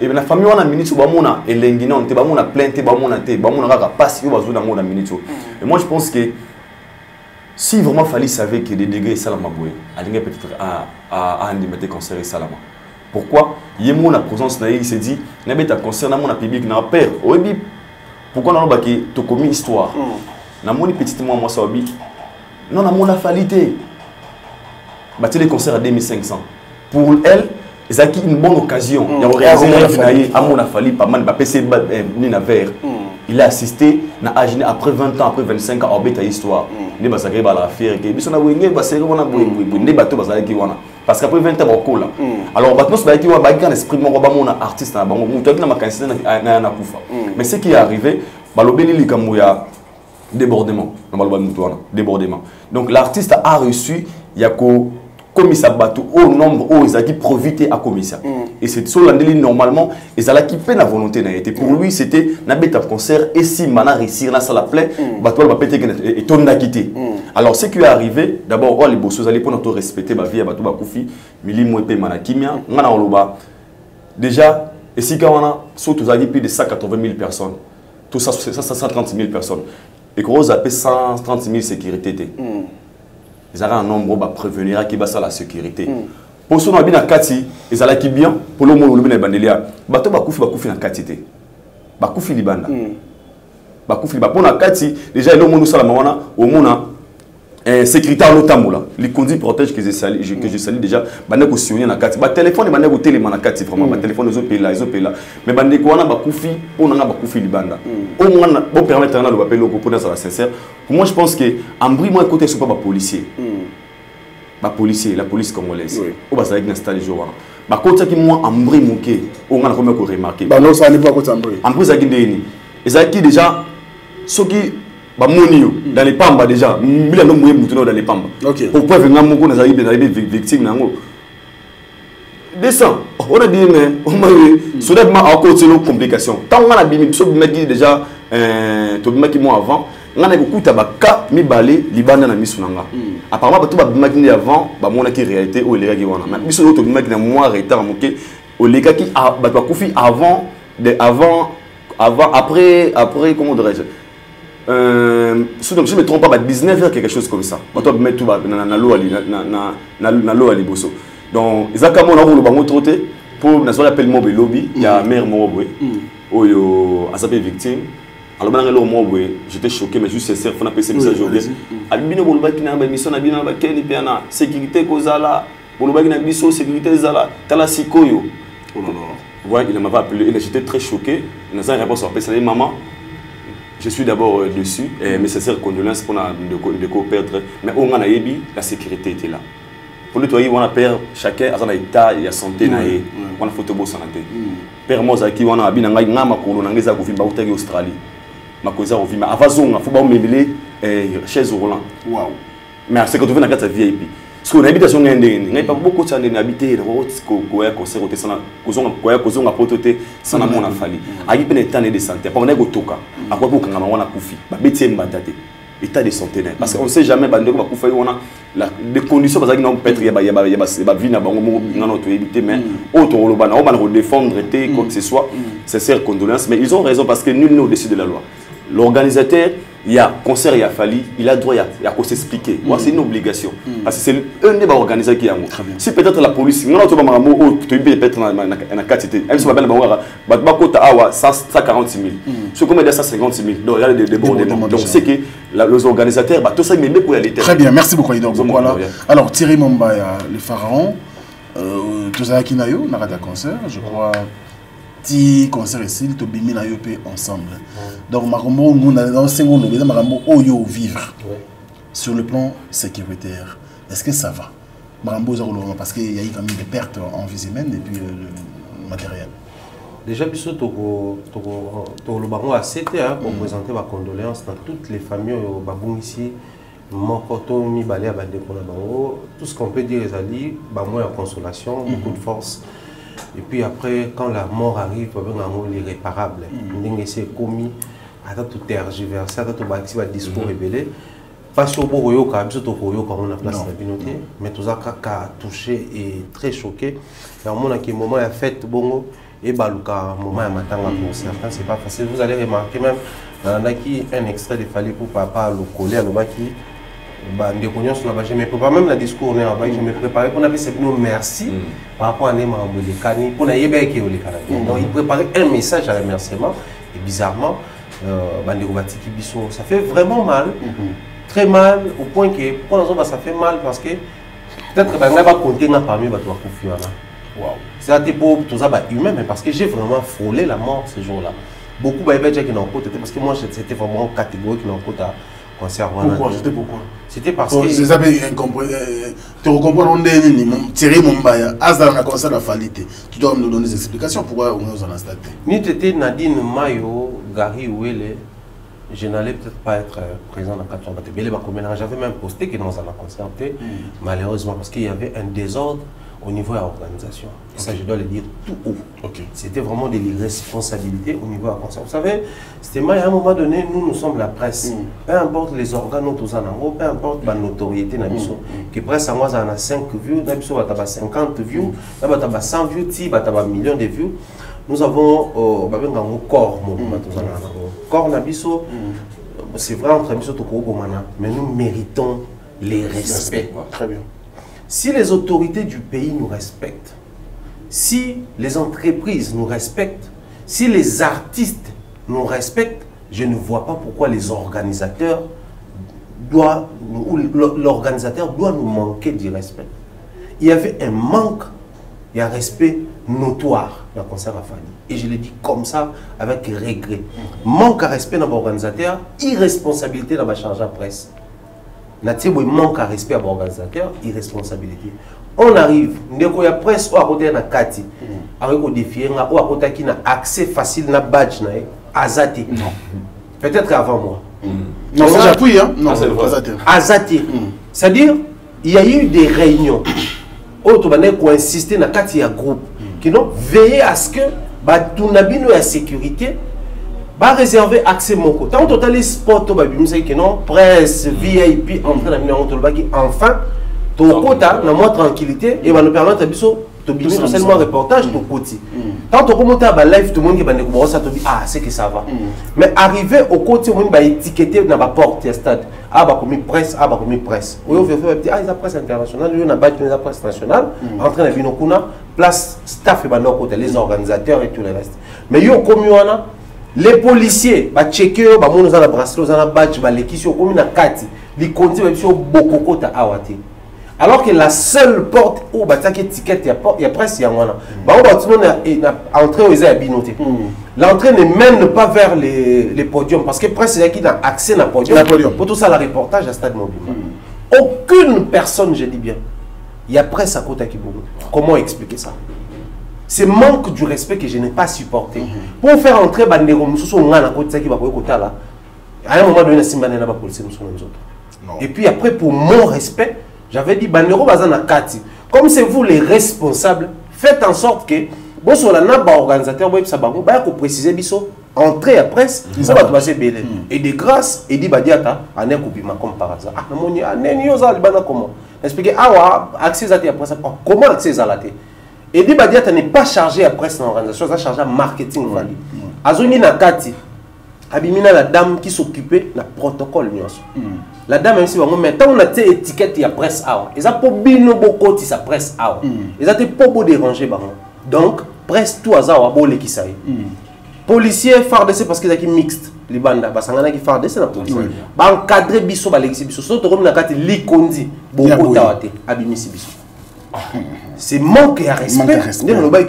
Et la famille, on a minute sur Bamona, et l'engina, on a plein de Bamona, Bamona passe au bazou dans la minute. Et moi, je pense que si vraiment Fali savait que des degrés Salama Boué, il y a peut-être à animer concert et Salama. Pourquoi? Il y a la présence, il s'est dit, il y a un concert, il y a un public, il y a un père. Pourquoi on a commis histoire? Il y a un petit moi, ça non, il y a un falité. Battre les concerts à 2500. Pour elle, c'est une bonne occasion. Il y a réalisé à mon afali pas mal PC Nina Vert. Il a assisté après 20 ans, après 25 ans, à l'histoire. Il a assisté à la fière. Parce qu'après 20 ans, on là. Alors, il y a un esprit de artiste. Mais ce qui est arrivé, il y a débordement. Donc, l'artiste a reçu, il y a commis à bateau au nombre où ils ont profité à commis ça. Et c'est sur l'année normalement ils allaient qui peine la volonté n'a été pour lui c'était n'habite un concert et si mana réussir là ça la plaît bateau va péter et tourne à quitter. Alors ce qui est arrivé d'abord oh les bossos allaient pour notre respecter ma vie à bateau bakoufi mili mo pe mana kimia ngana oloba déjà et si quand on a surtout à plus de 180 000 personnes tout ça 130 000 personnes et qu'on a appelé 130 000 sécurité. Ils ont un nombre pour prévenir qui va ça la sécurité. Pour ceux qui ont bien Kati, ils ont qui bien pour le monde le bandelia. Bateau bakoufi na Kati te. Bakoufi libanda. Bakoufi ba pour na Kati déjà le monde sala mawana au monde sécurité au tambola. Les conduits protège que je salue déjà bande ko sionner na Kati. Ba téléphone bande ko télé na Kati vraiment ba téléphone ils ont payé là. Mais bande ko wana bakoufi on na bakoufi libanda. Au moins bon permettre na le appel au pour ça sincère. Pour moi, je pense que Ambri, moi, côté, ce n'est pas policier. La police congolaise. Ou bien, ça va stade de jour. Mais côté qui moi, Ambri, on a remarqué. Non, ça n'est pas côté Ambri. Ambri, ça a qui déjà, ceux qui, dans les pambas déjà, il y a dans les pambas. Pourquoi venir à les victimes descend. On a dit, mais on m'a dit, soudainement, à cause de nos complications. Tant qu'on a dit, déjà, tout le monde avant. On a beaucoup de cas mi balé libanda na misunanga apparemment tout ba bimaki avant ba mona ki réalité o lega ki wana mais biso to bimaki na mois retard moké o lega ki ba kufi avant après comment dirais-je si je ne me trompe pas, 19h, quelque chose comme ça. On doit mettre tout dans l'eau à Liboso. Donc, ils ont quand même un bango trotté pour nous appeler le lobby. Il y a mère Mobwe, où il s'appelle victime. Alors, j'étais choqué, mais juste sincère, il faut appeler ce message aujourd'hui. Albino Bolbaki n'a pas mission, Albino Bakeni Piana, sécurité Kozala, Bolbaki n'a mission, sécurité Zala, Talasikoyo. Ouais, il ne m'a pas appelé, j'étais très choqué. Il a une réponse à appeler, maman. Je suis d'abord dessus, mes sincères condoléances pour de co-perdre. Mais au moins, la sécurité était là. Pour nous, on a peur, chacun a son état et a santé. On a fait tout beau santé. Père Mozaki, on a bien un gars qui a été en Australie. Ma cause au film. Avant, il faut pas me chaise roulant. Waouh! Mais c'est quand tu viens dans la VIP. Parce que l'habitation est indénible. Il n'y a pas beaucoup de gens qui habitent. Il y a des conseils qui sont à protéger sans amour à fallu. Il y a des temps de santé. Pendant que tu as quoi pour que tu aies un état de santé. Parce qu'on ne sait jamais les conditions parce qu'ils n'ont pas vie mais autre on va défendre quoi que ce soit. C'est sincère condoléances. Mais ils ont raison parce que nul n'est au-dessus de la loi. L'organisateur, il y a concert, il y a fallu, il a droit à s'expliquer. C'est une obligation. Parce que c'est un des organisateurs qui a un. Si peut-être la police, non, tu vas peut-être un quantité. Elle se rappelle, 146 000. Ce qu'on met 156 000. Donc il y a des débordements. Donc c'est que les organisateurs, tout ça, mais pour y aller. Très bien, merci beaucoup. Alors Thierry Mombaya, le pharaon, tout ça qui n'a eu, on a un concert, je crois. Petit concert ici, tout bimi na yopé ensemble. Donc marambo on a dans 5 secondes mais marambo oyo vivre sur le plan sécuritaire. Est-ce que ça va? Marambo parce qu'il y a eu quand même des pertes en vie humaine et puis le matériel. Déjà biso to le bango a cité pour présenter ma condoléance dans toutes les familles au babou ici. Mon coton mi balé à bande pour la bango. Tout ce qu'on peut dire les alliés, bango en consolation, beaucoup de force. Et puis après, quand la mort arrive, il y a l'irréparable. C'est commis, à tout tergiversé, à tout discours révélé. Pas sur Boroyo, quand on a place la communauté, mais tout ça a touché et très choqué. Il y a un moment, il a fait bongo et baluka, moment, il matin pour certains, c'est pas facile. Vous allez remarquer même, il y en a qui un extrait de Fali pour papa le coller à l'obaki. Des cognos sur la base, je me prépare même le discours, je me prépare pour appeler ces mots merci par rapport à Néma Moulikani, pour n'aller bien qu'il y ait donc il préparait un message à remerciement et bizarrement, ça fait vraiment mal, très mal, au point que pour nous ça fait mal parce que peut-être que on va compter parmi les gens. C'est pour tout ça humain, mais parce que j'ai vraiment frôlé la mort ce jour-là. Beaucoup de gens qui n'ont pas parce que moi c'était vraiment catégorique qui n'ont pas. Pourquoi? C'était pourquoi? C'était parce que... C'est ça, tu recomprends, Thierry Mombaya, Azar a concert à Falité. Tu dois nous donner des explications pourquoi on est en instant. Ni t'étais Nadine Mayo, Gary Ouele, je n'allais peut-être pas être présent dans 4 ans. J'avais même posté que nous allons concerter, malheureusement, parce qu'il y avait un désordre au niveau de l'organisation. Et ça, je dois le dire tout haut. C'était vraiment de l'irresponsabilité au niveau de la concert. Vous savez, c'était mal à un moment donné, nous sommes la presse. Peu importe les organes, peu importe la notoriété, que presse à moi, ça a 5 views, ça a 50 views, ça a 100 views, ça a 1 million de views. Nous avons un corps, corps Nabiso, c'est vrai entre Nabiso et mais nous méritons les respects. Très bien. Si les autorités du pays nous respectent, si les entreprises nous respectent, si les artistes nous respectent, je ne vois pas pourquoi les organisateurs l'organisateur doit nous manquer du respect. Il y avait un manque et un respect notoire dans le concert à Fali. Et je le dis comme ça, avec regret. Manque de respect dans l'organisateur, irresponsabilité dans la charge à presse. Manque de respect à l'organisateur, irresponsabilité. On arrive, il y a presse ou à côté de Kati, avec au défi, ou à côté qui a accès facile à badge, Azati. Peut-être avant moi. Non, c'est j'appuie, hein? Non, c'est Azati. C'est-à-dire, il y a eu des réunions où on a insisté dans le groupe qui ont veillé à ce que la sécurité va réserver accès mon côté. Tant que les sports, presse, VIP, enfin, ton quota, dans moins tranquillité, et va nous permettre de Tobimi, c'est seulement reportage, ton côté. Quand on remonte à la live, tout le monde qui va dire, ah, c'est que ça va. Mais arriver au côté, on va étiqueter dans la porte, stade. Ah, bah, comme presse, ah, bah, comme presse. Oui, on fait ah, il y a presse internationale, il y a la presse nationale, en train de venir au place staff et les organisateurs et tout le reste. Mais il y a comme les policiers, bah, checker, bah, nous avons bracelet, nous avons badge, bah, les qui sont comme une carte, les comptes, ils sont beaucoup de awate. Alors que la seule porte où bah, il y a étiquette, il y a presse, il y a un bah, tout le monde a entré aux abinotés. L'entrée ne mène pas vers les podiums parce que presse, il y a qui a accès à podium. Pour tout ça, le reportage à Stade Mobile. Aucune personne, je dis bien, il y a presse à côté qui boum. Comment expliquer ça? C'est manque du respect que je n'ai pas supporté. Pour faire entrer Bandero, nous sommes à côté qui va côté là. À un moment donné, c'est la police, nous sommes les autres. Et puis après, pour mon respect, j'avais dit Bandero Bazana Kati. Comme c'est vous les responsables, faites en sorte que bon sur la nappe organisateur web ça va préciser biso entrée à presse ça va te passer belé et de grâce et dit badiata ané kopima comme par hasard ah moni ané yoza libana comment expliquer ah accès à presse comment accès à la té et dit badiata n'est pas chargé à presse dans l'organisation ça chargé à marketing vali azoni na kati abimina la dame qui s'occupait la protocole nyos la dame même si on met tant on a té étiquette ya presse ah ils a pas bino boko ti sa presse ah ils a té pas beau déranger bah donc presse tout hasard à bolé qui ça policier FARDC parce qu'ils ont qui mixte les bandes parce qu'on a qui FARDC la police ba encadrer biso ba l'exhibition surtout comme na kati likondi beaucoup tawate abimisi biso c'est manque à respect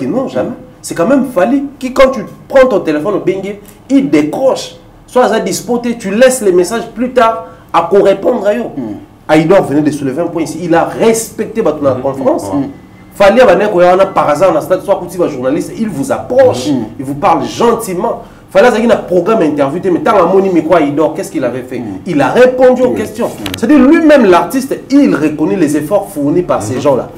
non jamais c'est quand même fallu qui quand tu prends ton téléphone au bengue il décroche soit à disposer tu laisses les messages plus tard à quoi répondre à Aïdor venait de soulever un point ici il a respecté votre conférence. Fallait par hasard dans stade soit un journaliste, il vous approche, il vous parle gentiment. Fallait qu'il y ait un programme interview, mais tant à Moni Mekwa Idor, qu'est-ce qu'il avait fait? Il a répondu aux questions. C'est-à-dire lui-même l'artiste, il reconnaît les efforts fournis par ces gens-là.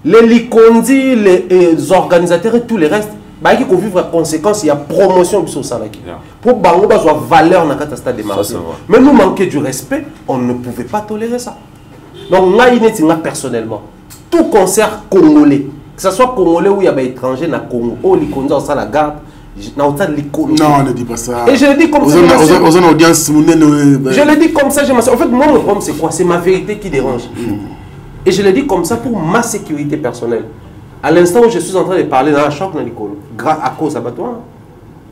Les Likondi, les organisateurs et tous les restes, il faut vivre en conséquence, il y a promotion de ça. Pour Bango, il y a valeur dans le stade de Marseille. Mais nous manquer du respect, on ne pouvait pas tolérer ça. Donc, moi, personnellement, tout concert congolais, que ce soit congolais ou il y a des étrangers dans le Congo, ou les Congolais dans la garde, non, ne dis pas ça. Et je le dis comme ça. Je le dis comme ça. En fait, moi, mon problème, c'est quoi? C'est ma vérité qui dérange. Et je le dis comme ça pour ma sécurité personnelle. À l'instant où je suis en train de parler dans la choc, à cause de toi.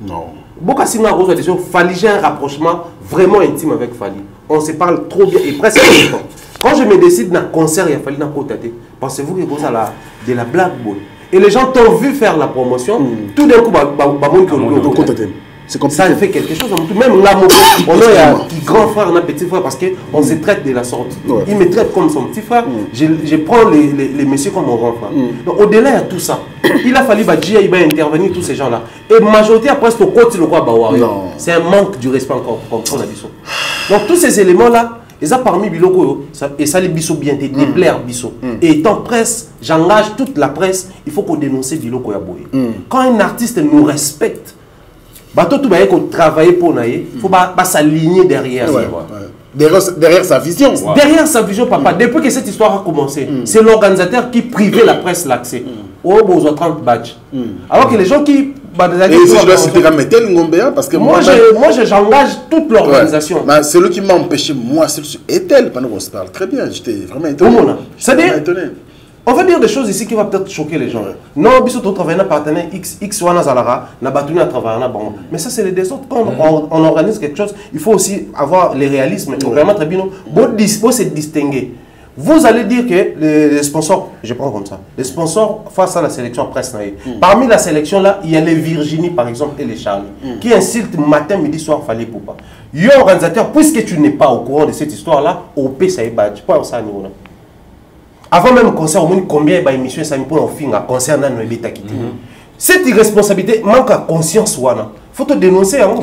Non. Beaucoup si nous Fali, j'ai un rapprochement vraiment intime avec Fali. On se parle trop bien et presque tout le temps. Quand je me décide d'un concert, il a fallu d'un côté. Pensez-vous que c'est de la blague bonne? Et les gens t'ont vu faire la promotion, tout d'un coup, c'est comme ça, il fait quelque chose. Même là, on a un grand frère, on a un petit frère parce qu'on se traite de la sorte. Il me traite comme son petit frère. Je prends les messieurs comme mon grand frère. Donc au-delà de tout ça, il a fallu intervenir tous ces gens-là. Et la majorité après c'est au côté le roi Bawari. C'est un manque du respect encore, comme on a dit ça. Donc tous ces éléments-là, et ça parmi Biloko, et ça les Bissot bien des déplaire Bissot. Et étant presse, j'engage toute la presse, il faut qu'on dénonce Biloko Yaboye. Quand un artiste nous respecte, tout va travailler pour naïe, il faut pas s'aligner derrière. Derrière sa vision. Derrière sa vision, papa. Depuis que cette histoire a commencé, c'est l'organisateur qui privait la presse l'accès. Au besoin 30 badges. Alors que les gens qui... Et si je dois citer la méthode Ngombea, parce que moi j'engage toute l'organisation. C'est lui qui m'a empêché, moi, et tel, pendant qu'on se parle. Très bien, j'étais vraiment étonné. C'est-à-dire, on va dire des choses ici qui vont peut-être choquer les gens. Non, on travaille un partenaire X ou Zalara, on a travaillé bon. Mais ça, c'est les deux autres. Quand on organise quelque chose, il faut aussi avoir les réalismes. Vraiment très bien. Faut se distinguer. Vous allez dire que les sponsors, je prends comme ça, les sponsors face à la sélection presse, parmi la sélection là, il y a les Virginie par exemple et les Charlie, qui insultent matin, midi, soir, fallait pour pas. Yo organisateur, puisque tu n'es pas au courant de cette histoire là, au P ça est badge, pas ça niveau là. Avant même concert, au moins combien d'émissions ça me pour en fin à concert dans le l'état quitté. Cette irresponsabilité manque à conscience ouana. Faut te dénoncer hein.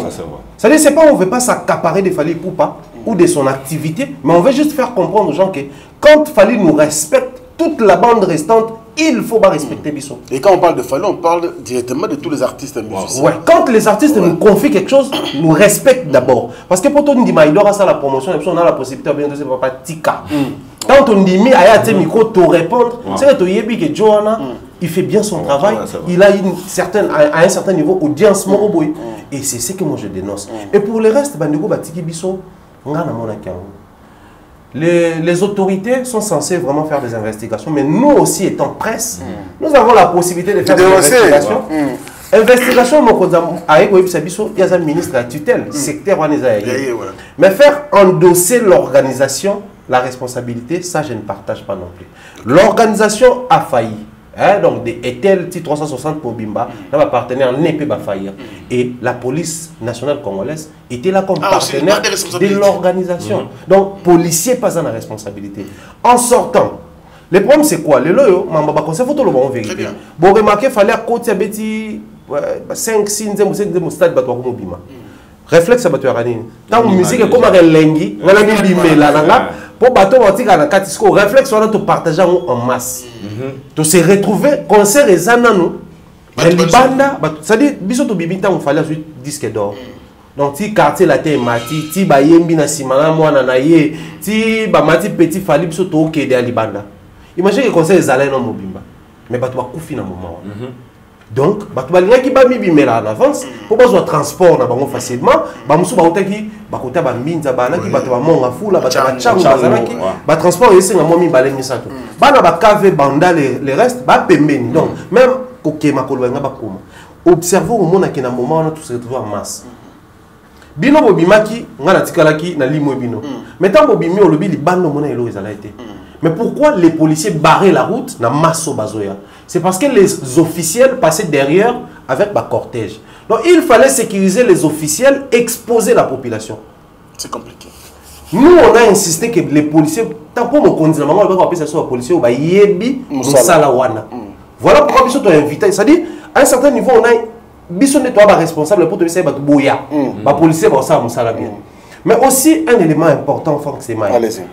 C'est-à-dire c'est pas on veut pas s'accaparer des Fally Ipupa ou de son activité, mais on veut juste faire comprendre aux gens que quand Fally nous respecte, toute la bande restante, il faut pas respecter Bissot. Et quand on parle de Fally, on parle directement de tous les artistes musiciens. Ouais. Quand les artistes nous confient quelque chose, nous respectent d'abord. Parce que pour toi, nous dit, il doit faire la promotion, on a la possibilité de bien Papa Tika. Quand on dit mis à tes micro te répondre, c'est que tu yebi que Johanna, il fait bien son travail, il a à un certain niveau audience moroboy. Et c'est ce que moi je dénonce. Et pour le reste, Bandego Batiki Bisso, les autorités sont censées vraiment faire des investigations, mais nous aussi, étant presse, nous avons la possibilité de faire des investigations. Investigation, il y a un ministre à tutelle, secteur. Mais faire endosser l'organisation, la responsabilité, ça je ne partage pas non plus. L'organisation a failli. Donc, des ETEL T360 pour Bimba, notre partenaire n'est pas faillir. Et la police nationale congolaise était là comme partenaire de l'organisation. Donc, policier pas en responsabilité. En sortant, le problème c'est quoi? Le loyo, mamba conseil photo le bon vérité. Bon remarquer fallait à côté beti 5 6 stade batwa ko bima. Réflexe batwa rani. Tant musique comme un lengi, on a mis bimela nanga. Pour bateau antique à la catisco, réflexe, on a tout partagé en masse. Tu se retrouver, concert et zanano, les banda, c'est-à-dire, biso bibita, on fallait un disque d'or. Donc, si quartier la terre mati, si bayembi na simana, moi nanaye, si bamati petit fali, biso to ok de alibanda. Imaginez que concert et zanano mobimba. Mais bateau a koufi na moment. Donc, bateau a qui ba mi bimela en avance, pour pas soit transport na bango facilement, bamusu ba otaki, bakota ba minza ba laki bateau a monga fula, bateau a changu bazalaki, ba transport et c'est na momi balé misato. Bana ba cave banda les restes, ba pembeni. Donc, même koke makolo nga ba koma. Observons au monde na moment on a tous se retrouver en masse. Bino bobimaki, nga na tikalaki na limo bino. Mais tant bobimi o lobi li bando mona elo ezala été. Mais pourquoi les policiers barraient la route na masso bazoya? C'est parce que les officiels passaient derrière avec le cortège. Donc il fallait sécuriser les officiels, exposer la population. C'est compliqué. Nous, on a insisté que les policiers, tant pour mon candidat, on va appeler ça sur les policiers, on va yebi musalawana. Voilà pourquoi ils sont invités. C'est-à-dire, à un certain niveau, on a biso nettoie responsable pour te dire que boya, les policiers vont ça musala bien. Mais aussi un élément important, Franck Semaï. Allez-y.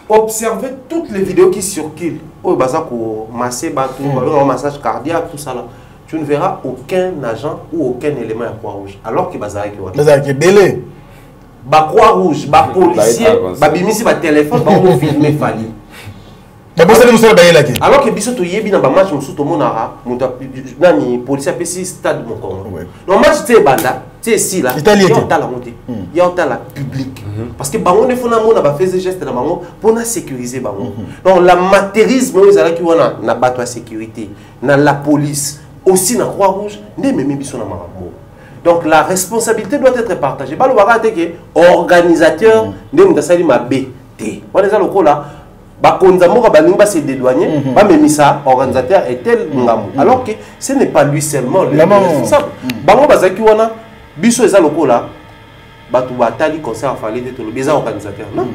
Observez toutes les vidéos qui circulent. Oh, bazako masser bateau, massage cardiaque, tout ça là. Tu ne verras aucun agent ou aucun élément à Croix-Rouge. Alors que bazaki est belé. Ba Croix-Rouge, ba policier, ba bimisi ba téléphone, ba on filmer fali. Alors que biso to yebi na ba match musu to monara, muta nani policier pesi stade mon Congo. Non match té banda, té si là. Il y a la montée. Il y a la public. Parce que ba on ne fona mona ba faire geste na bango pour na sécuriser bango. Donc la matérisme ils ala ki wana na bato sécurité, na la police, aussi na Croix-Rouge, ne même biso na marambo. Donc la responsabilité doit être partagée. Pas le barate que organisateur de mtasali ma BT. Voilà ça le coup là. Bakonzamo balinga se dédouaner, ba memisa organisateur est tel ngamu. Alors que ce n'est pas lui seulement le responsable. Bango bazaki wana biso eza loko là. Batu batali concert fallait de tout le bizarre organisateur. Non.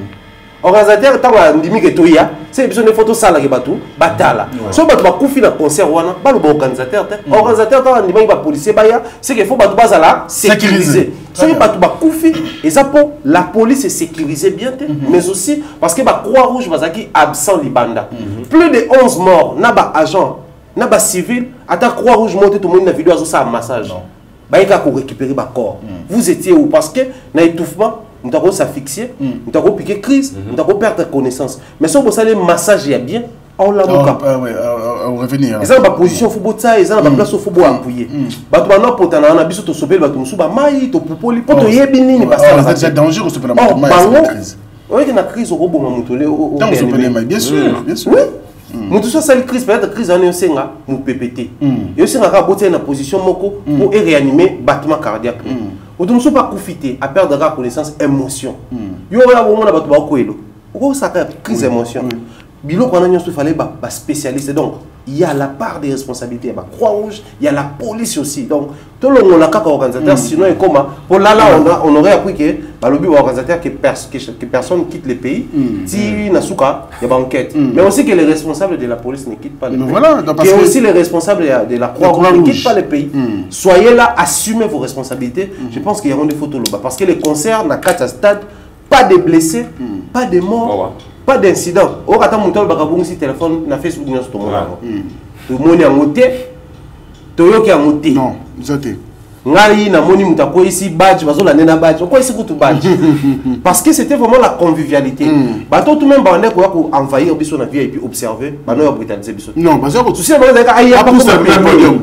Organisateur tant ndimi que toya, c'est biso ne photo sala ke batu batala. So batu bakufi na concert wana, ba le organisateur organisateur tant ndimi ba policier baya, c'est qu'il faut batu bazala sécuriser. So batu bakufi et ça pour la police est sécurisée bien mais aussi parce que ba Croix-Rouge bazaki absent libanda. Plus de 11 morts, na ba agent, na ba civil, ata Croix-Rouge monte tout le monde na vidéo azo ça massage. Ba eka ko récupérer ba corps. Vous étiez où parce que na étouffement nous avons s'asphyxier, nous avons piqué crise, nous avons perdu connaissance. Mais si on a le massage, il y a bien, on l'a revenir. Ils ont ma position, il faut boire, ils ont ma place, il faut boire appuyer. Maintenant, pour t'en avoir un abysse, tu sauver, tu souba maï, tu poupoli, pour te yébini, parce que c'est dangereux, c'est pas la crise. Oui, il y a une crise au robot, bien sûr, bien sûr. Nous tous ça crise peut-être crise en senga nous PPT. Et senga ka botter na position moko pour réanimer battement cardiaque. Ou donc pas profiter à perdre la connaissance émotion. Yo la moment na bato ba ko elo. Ou ça crise émotion. Bilo qu'on a nyonso fallait ba spécialiste donc il y a la part des responsabilités à Croix-Rouge, il y a la police aussi. Donc tout le monde a un organisateur sinon et comment pour là on aurait appris que bah le but organisateur que personne quitte le pays si nasuka il y a une enquête mais aussi que les responsables de la police ne quittent pas le pays. Voilà, que aussi les responsables de la Croix-Rouge ne quittent pas le pays. Soyez là, assumez vos responsabilités. Je pense qu'il y aura des photos là parce que les concerts na 4 stades, pas de blessés, pas de morts. Pas d'incident. Au cas où on a un téléphone na Facebook, tout le monde a monté. Toyo qui a monté. Non, vous êtes. ngai na moni mutako ici badge bazola nena badge pourquoi ici kutu badge parce que c'était vraiment la convivialité bato tout même bandé ko envahir biso na VIP observer bano ya brutaliser biso non parce que souci ba ka ayi pas sur le podium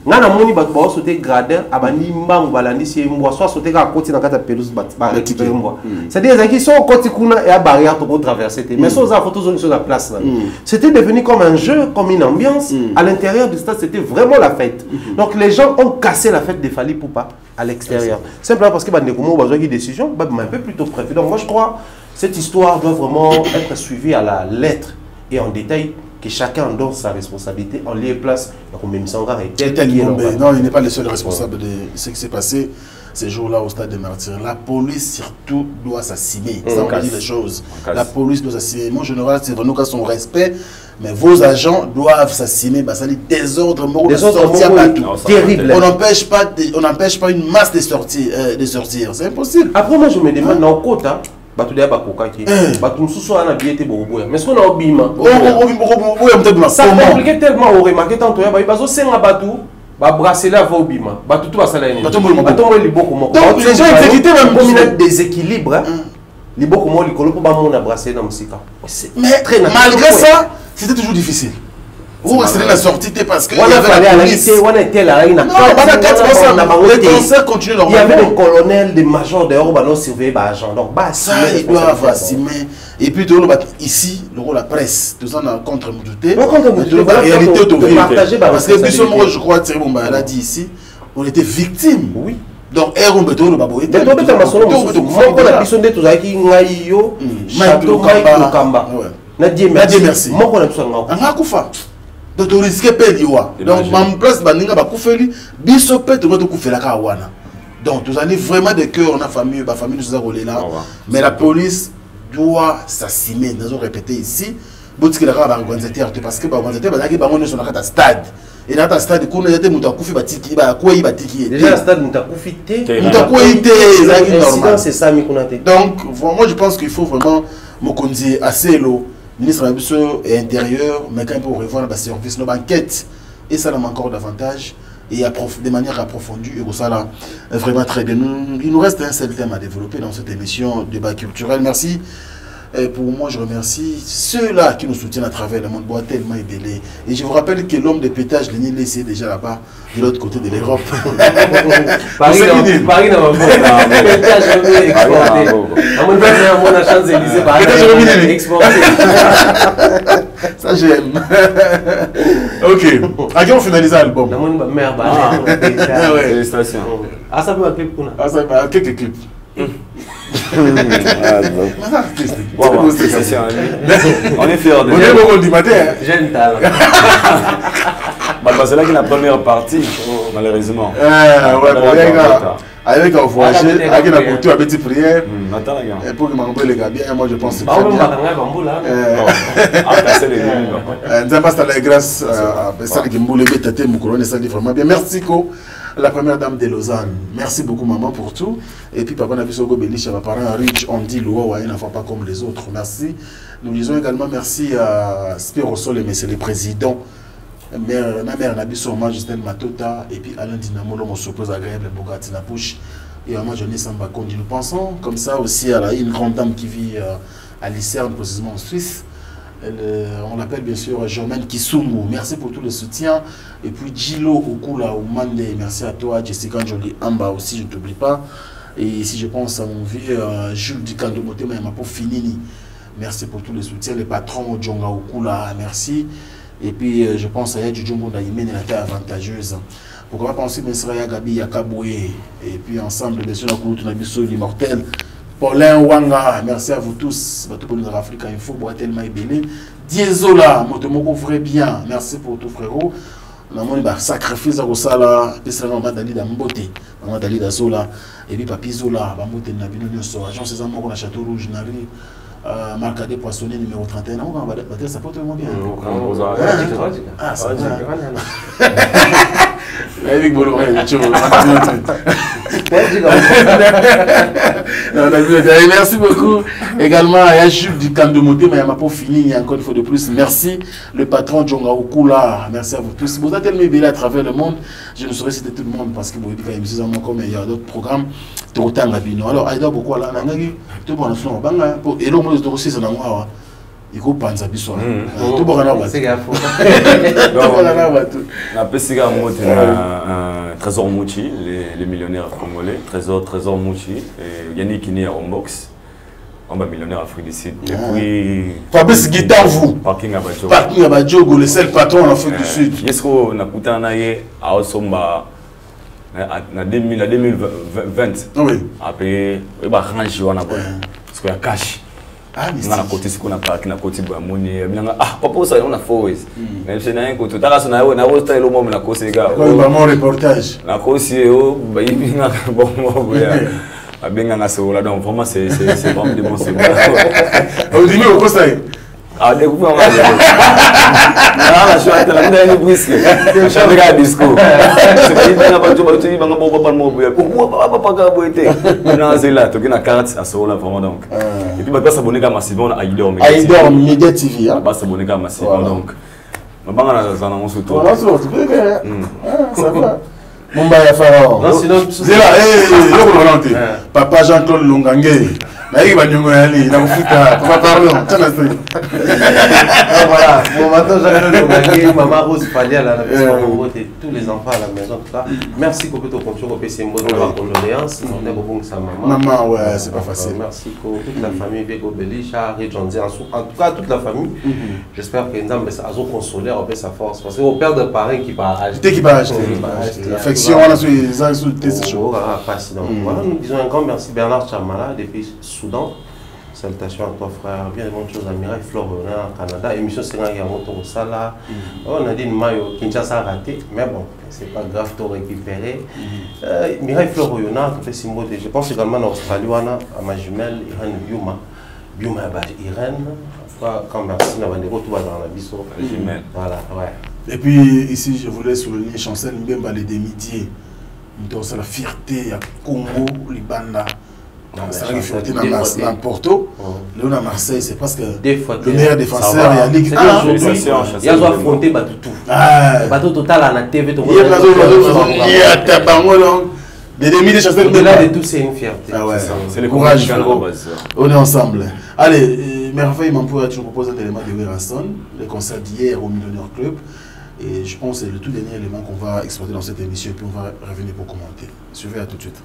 nga na moni bato ba sauter gradin abani mbangu balandisi mbwa soit sauter ka koti na kata pelouse ba récupérer mbwa c'est dire qu'ils sont koti kuna et à barrière pour traverser mais sur za photos zone sur la place là c'était devenu comme un jeu comme une ambiance à l'intérieur du stade c'était vraiment la fête donc les gens ont cassé la fête de Fally Ipupa à l'extérieur simplement parce que bande komo besoin de décision un peu plutôt prévu donc moi je crois cette histoire doit vraiment être suivie à la lettre et en détail que chacun donne sa responsabilité en lieu et place. Donc, même sans arrêter. Non, il n'est pas le seul responsable de ce qui s'est passé ces jours-là au stade des Martyrs. La police surtout doit s'assumer. Ça, on dit les choses. La police doit s'assumer. Mon général, c'est vraiment son respect. Mais vos agents doivent s'assumer. Ça dit désordre, terrible. On n'empêche pas une masse de sortir. C'est impossible. Après, moi, je me demande, dans le côté, batu dia bakoka ki batu mususu ana biete boboya mais ce qu'on a obima ça compliqué tellement au remarquer tanto ya bazo senga batu ba bracelet avant obima batu tout basala ni batu mo liboko moko donc les gens exécutés même comme un déséquilibre liboko mo likolo po ba mona bracelet na musika mais malgré ça c'était toujours difficile. Vous restez la sortie parce que il y avait la police. On était là, il y avait des colonels, des majors dehors, on surveillait les agents. Donc, ça, ils doivent assumer. Et puis, ici, la presse, tout ça, contre Moutouté. La réalité autorité. Parce que, moi, je crois, elle a dit ici, on était victimes. Oui. Donc, on peut tout le baboué. Mais on peut tout merci. Donc, on risque pas de donc, ma place, baninga bakufeli, biso pe to to kufela ka wana. Donc, tous années vraiment de cœur, on a famille nous a roulé là. Mais la police doit s'assumer. Nous avons répété ici. Botiki la ka ba organisateur parce que ba organisateur ba ki ba ngone sur na stade. Et dans ta stade ko na yete muta kufi batiki ba ko yi batiki. Déjà stade muta kufi te. Muta ko yi te, ça normal. C'est ça mi kunate. Donc, moi je pense qu'il faut vraiment Mokonzi assez l'eau. Ministre de l'Intérieur, mais quand il faut revoir le service, nos banquettes, et ça l'a encore davantage, et de manière approfondie, et ça là, vraiment très bien. Il nous reste un seul thème à développer dans cette émission débat culturel. Merci. Et pour moi, je remercie ceux-là qui nous soutiennent à travers le monde. Bois tellement ébélé. Et je vous rappelle que l'homme de pétage, Lénine, est déjà là-bas, de l'autre côté de l'Europe. Paris dans ma pétage, exporté. On a chance d'Élysée, Paris exporté. Ça, j'aime. Ok. À qui on finalise l'album? Merde, félicitations. Ah, ça peut un clip. Ah, ça peut quelques clips. On est fiers de on est bon du matin. J'ai une talent. C'est là que la première partie, malheureusement. Avec un voyager, avec la couture, avec des prières. Et pour que je les gars bien, moi je pense que c'est bien. Merci Ko. La première dame de Lausanne. Merci beaucoup maman pour tout. Et puis papa n'a vu Sogo Belich, mes parents riches, on dit Loa, il n'en fait pas comme les autres. Merci. Nous disons également merci à Spiro Sol, mais c'est le président. Ma mère n'a vu son Justin Matota. Et puis Alain Dinamolo, mon suppose agréable, Bogati Napouche. Et à moi, Johnny Sambakondi. Nous pensons comme ça aussi à une grande dame qui vit à Lucerne, précisément en Suisse. On l'appelle bien sûr Germaine Kisungu. Merci pour tout le soutien. Et puis Gilo Okula Oumande, merci à toi. Jessica Jolie Amba aussi, je ne t'oublie pas. Et ici je pense à mon vieux Jules Dikando Motema et ma pauvre Finini. Merci pour tout le soutien. Les patrons Djonga Okula, merci. Et puis je pense à Yadju Djongo Daïmen et la terre avantageuse. Pourquoi pas penser à Gabi Yakaboué. Et puis ensemble, bien sûr, la Kouloutou Nabiso, l'immortel. Paulin Wanga, merci à vous tous. Bateau Africa Info, Boatel Maïbélé. Diesola, Motomoko vrai bien. Merci pour tout frérot. On a sacrifice à Rosala, Pessana Madali Dambote, Madali Dazola, et puis Papi Zola, Bamote Nabino Nyoso, Agent César Moko, la Château Rouge, Nari, Marcadé Poissonnier numéro 31. On va dire ça porte vraiment bien. Ah, ça va. Avec Bolloré, merci beaucoup. Également, il y a Jules du Kandomoté, mais il n'y a pas fini, encore une fois de plus. Merci, le patron Djonga Okula. Merci à vous tous. Vous êtes tellement belle à travers le monde. Je ne saurais citer tout le monde parce que vous dites qu'il y a d'autres programmes. Alors, Aïda Boko, là, tout le monde a et l'homme de aussi, c'est un mois. Il faut penser à bisous. Tout le monde a c'est un Trésor Mouchi, les millionnaires congolais. Trésor Mouchi, Yannick Kini à Homebox. On va millionnaire Afrique du Sud. Et puis. Fabrice Guitar, vous. Parking Abadjo. Parking Abadjo, le seul patron en Afrique du Sud. Est-ce qu'on a coûté un aïe à Osomba en 2020? Oui. Après, il va ranger on a bon. Parce qu'il y a cash. Ah, mais on a côté ce qu'on a parqué, on a côté Bamoni. Ah, papa, ça, on a faux. Même si on a un côté. T'as raison, on a un style au moment, on a causé, gars. On a mon reportage. On a causé, oh, bah, il y a un bon moment. Donc vraiment c'est vraiment des bons souvenirs. On dit au conseil. Ah, découvre on va. Ah, je suis à la dernière brisque. Je suis à disco. C'est pas bien pas tu vas pas moi pourquoi pas boiter. Non, c'est là, tu as une carte à Sola vraiment donc. Et puis bah s'abonner massivement à Aïdor Media TV hein. Bah s'abonner massivement donc. Ma banque ça on se tourne. Ça va. Mumbaya Pharaon. Non, sinon, c'est là, Papa Jean-Claude Longangé. Il va nous aller, il a fait pardon. Voilà, bon maintenant Jean-Claude Longangé, Maman Rose Falia, tous les enfants à la maison, tout ça. Merci pour tout ton concours, c'est une bonne condoléance. On est beaucoup sa maman. Maman, ouais, c'est pas facile. Merci pour toute la famille, Bego Belisha, Redjonzi, en tout cas toute la famille. J'espère que Ndam ça a consolé, on peut sa force. Parce qu'au père de parrain qui va acheter. Qui va acheter. L'affection, on a sur les ans sous le test. Voilà, nous disons un grand merci Bernard Chamala depuis Soudan. Salutations à toi frère, bien de bonnes choses à Mireille Florona au Canada. Émission c'est un Yamoto au Sala. On a dit une maillot Kinshasa a raté, mais bon, c'est pas grave, tout récupéré. Mireille Florona, je pense également en Australie, à ma jumelle Irène Biuma. Biuma Irène. Quand merci, on va dire tout va dans la biseau. Voilà, ouais. Et puis ici, je voulais souligner Chancel Mbemba les Démidiers. C'est la fierté à Congo, Libanda. C'est la fierté dans Porto. Léon à Marseille, c'est presque le meilleur défenseur. Il y a Ligue 1. Il y a affronté tout. Bateau total à la TV. Il y a Tabango. Les demi des Chancel Mbemba. De tout, c'est une fierté. C'est le courage. On est ensemble. Allez, Merveille Mampoura, tu nous proposes un élément de Werason, le concert d'hier au Millionnaire Club. Et je pense que c'est le tout dernier élément qu'on va exploiter dans cette émission et puis on va revenir pour commenter. Suivez à tout de suite.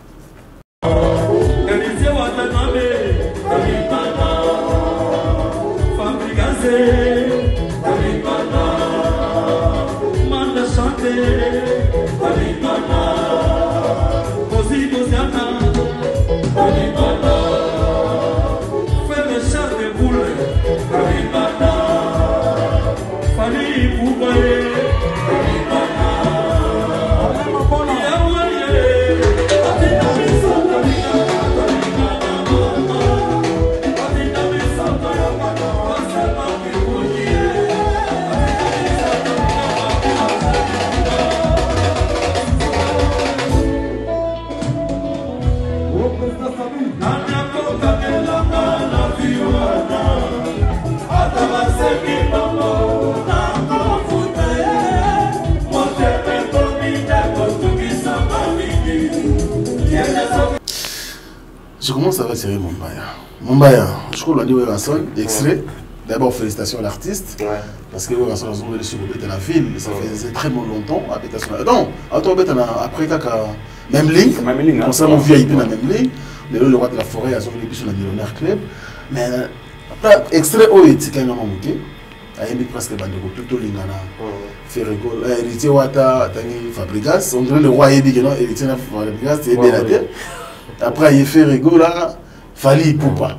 Je commence avec Cyril Mumbaya. Mumbaya, je crois qu'on dit Werason, extrait. D'abord, félicitations à l'artiste. Parce que Werason a joué sur la ville. Ça faisait très longtemps. Non, après, même ligne. On s'est mon VIP dans la même ligne. Le roi de la forêt a joué sur la Millionnaire Club. Mais extrait, oh, il quand même monté. Il y a presque tout le monde. Ferrigo, héritier Wata, Fabrigas. On dirait le roi Ebi, héritier Fabrigas, c'est bien la tête. Après, il fait rigolo là, Fali Poupa.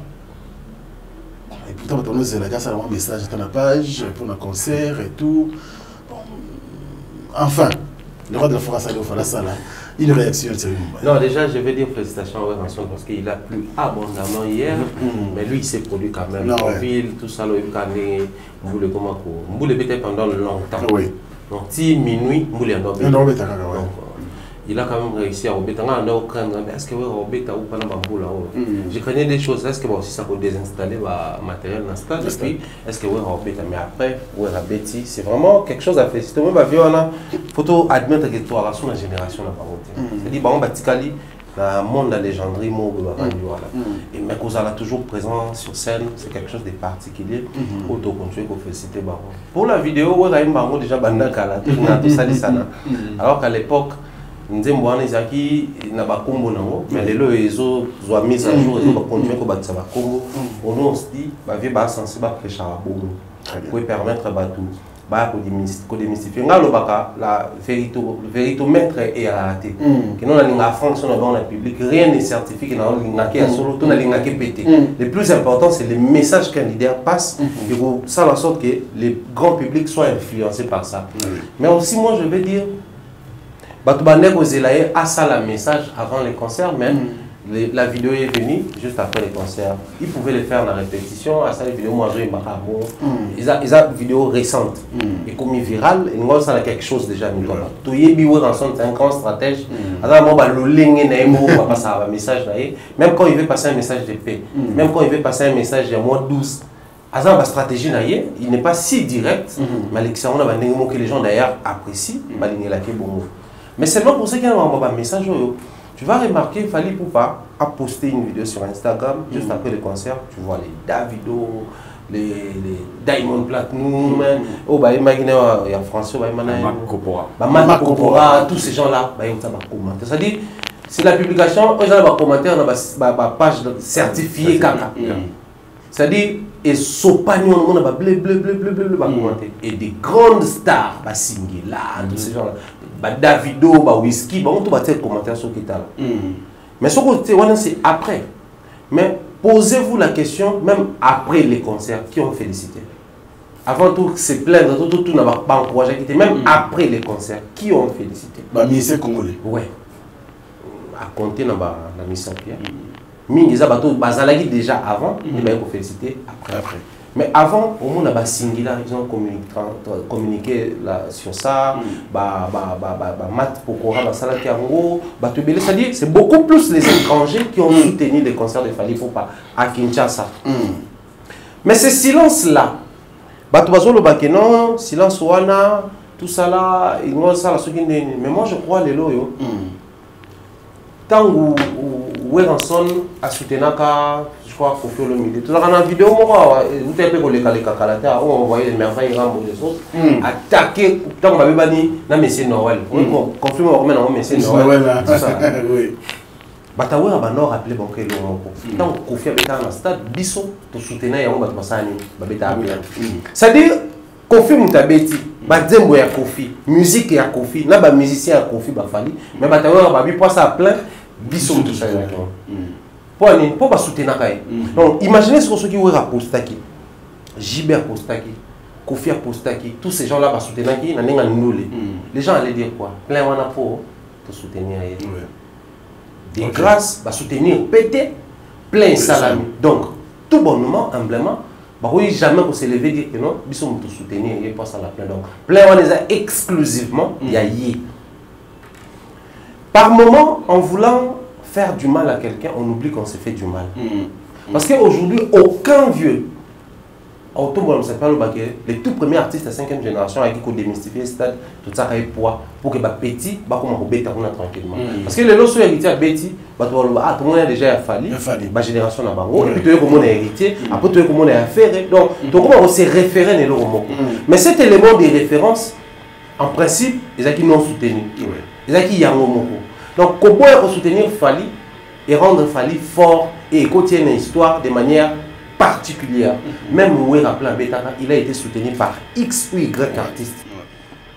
Et pourtant, c'est la gare, un message dans la page pour un concert et tout. Bon. Enfin, le roi de la forêt a fait la salle. Une réaction, non, déjà, je vais dire félicitations à Werason parce qu'il a plu abondamment hier. Mais lui, il s'est produit quand même en ville, tout ça, le canet, Mboule comment Mboule peut-être pendant longtemps. Oui. Donc, si minuit, Mboule en donc il a quand même réussi à rebêter. Est-ce que rebêter ou pas dans boule là? Je connais des choses. Est-ce que aussi ça peut désinstaller le matériel dans le stade? Et puis est-ce que rebêter? Mais après, rebêter, c'est vraiment quelque chose à faire. Si tu veux, il faut admettre que toi, la génération n'a pas voté. C'est-à-dire, bon, Batikali, dans le monde de la légenderie, et mais qu'on a toujours présent sur scène, c'est quelque chose de particulier. Auto continuer qu'on féliciter Baron. Pour la vidéo, on a déjà Bandakala, tout ça, alors qu'à l'époque, Nzembo Izaki n'a pas combo nango, mais les lois ils ont mis à jour, ils ont continué à battre ça combo. On se dit, bah vie bah censé bah prêcher à boum, pour permettre à tout. Bah pour démystifier la vérité maître est à la tête que non la fonction dans le public rien n'est certifié que non la solo tout la pété le plus important c'est le message qu'un leader passe et ça la sorte que les grands publics soient influencés par ça mais aussi moi je vais dire Batubandek aux Zelaye a ça le message avant les concerts même la vidéo est venue juste après les concerts. Ils pouvaient le faire dans la répétition. À ça, les vidéos, moi, j'ai ils ont une vidéo récente. Et comme virale, ils ont quelque chose déjà. C'est un grand stratège. Alors, un message. Même quand il veut passer un message de paix, même quand il veut passer un message de moins 12, la stratégie, il n'est pas si direct, mais que les gens d'ailleurs apprécient. Mais seulement pour ceux qui ont un message. Tu vas remarquer, il fallait pour pas poster une vidéo sur Instagram juste après le concert. Tu vois les Davido, les Diamond Platinum, il y a François, Marc Copora, tous ces gens-là, ils ont commenté. C'est-à-dire, c'est la publication, ils ont commentaire dans la page certifiée Kaka. C'est-à-dire, et Sopagnon, on a bleu, commenter. Et des grandes stars, Singila, tous ces gens-là. Davido, Whisky, on va faire commentaire sur Kita. Mais ce côté, c'est après. Mais posez-vous la question, même après les concerts, qui ont félicité. Avant tout, c'est plaindre, tout n'a pas encouragé, même après les concerts, qui ont félicité. Ministère congolais. Oui. À compter dans la mission Pierre. Mingiza Bato, Bazalagi déjà avant, ils ont félicité après. Mais avant, au moins, ils ont communiqué sur ça. Matt Pokora, c'est-à-dire c'est beaucoup plus les étrangers qui ont soutenu les concerts de Fally Ipupa à Kinshasa. Mais ce silence-là, non, silence wana, tout ça là, ils ont ça là, mais moi je crois les loyaux. Tant où Ranson a soutenu je crois qu'il faut le milieu. Tout dans la vidéo, vous avez vu les Kalata, on voyait les merveilles les autres attaquer. Tant qu'on avait banni, na Messie Noël. On confirme on remet dans Messie Noël. Oui. Bataoué a banor appelé banque le moko. Tant qu'on confie avec un stade, biso to soutenir et on va passer babeta bien. C'est-à-dire confirme ta bêtise. Badzembo ya Kofi, musique ya Kofi, na ba musicien ya Kofi ba Fally, mais Bataoué a babi pour ça plein biso tout ça. Pour soutenir. Donc, imaginez ce qui est Postaki, Gilbert Postaki, Kofi Postaki, tous ces gens-là vont soutenir. Les gens allaient dire quoi? Plein pour soutenir. Des grâces, va soutenir pété, plein salami. Donc, tout bonnement, humblement, oui, jamais qu'on s'est levé dire que non, ils sont tous soutenir, il n'y a pas ça la plein. Donc, plein on les a exclusivement, il y a yé. Par moment, en voulant faire du mal à quelqu'un, on oublie qu'on s'est fait du mal. Parce qu'aujourd'hui, aucun vieux, les tout premiers artistes de 5e génération avec qui ont démystifié le stade, tout ça a poids pour que les petits soient tranquillement. Parce que les lots sont héritiers à Betty, tout le monde a déjà fallu, la génération n'a pas et puis tout le monde est héritier, après tout le monde est affairé. Donc, on s'est référé. Mais cet élément de référence, en principe, ils ont non soutenu. Ils ont donc, comment soutenir Fally et rendre Fally fort et écouter une histoire de manière particulière. Même il a été soutenu par X ou Y artistes.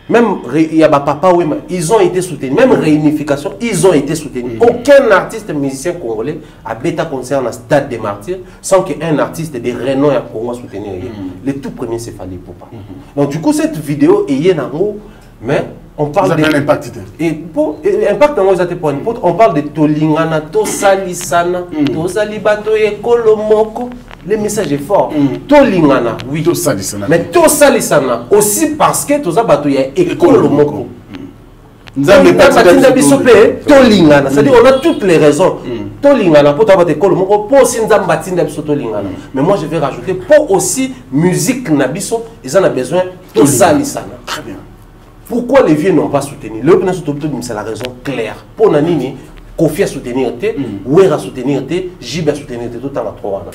Même il y a papa, ils ont été soutenus. Même réunification, ils ont été soutenus. Aucun artiste musicien congolais a Beta concert dans Stade des Martyrs sans qu'un artiste de renom à Congo soutenir. Le tout premier, c'est Fally Ipupa. Donc, du coup, cette vidéo est un mot, mais on parle de l'impact. Et pour impact, on parle de Tolingana, Tosalisana, Tosalibato et Kolomoko. Le message est fort. Tolingana, oui. Mais Tosalisana aussi parce que Tosabato est Kolomoko. Batinda bisope tolingana, c'est-à-dire on a toutes les raisons. Tolingana pour t'avoir école, mon pour si nous batinda biso tolingana. Mais moi je vais rajouter pour aussi musique nabiso, ils en ont besoin de ça lisana. Très bien. Pourquoi les vieux n'ont pas soutenu? Le peuple c'est la raison claire. Pour Nanini, Kofi a soutenir, Ouera a soutenir, Jib a soutenir, tout en a trois.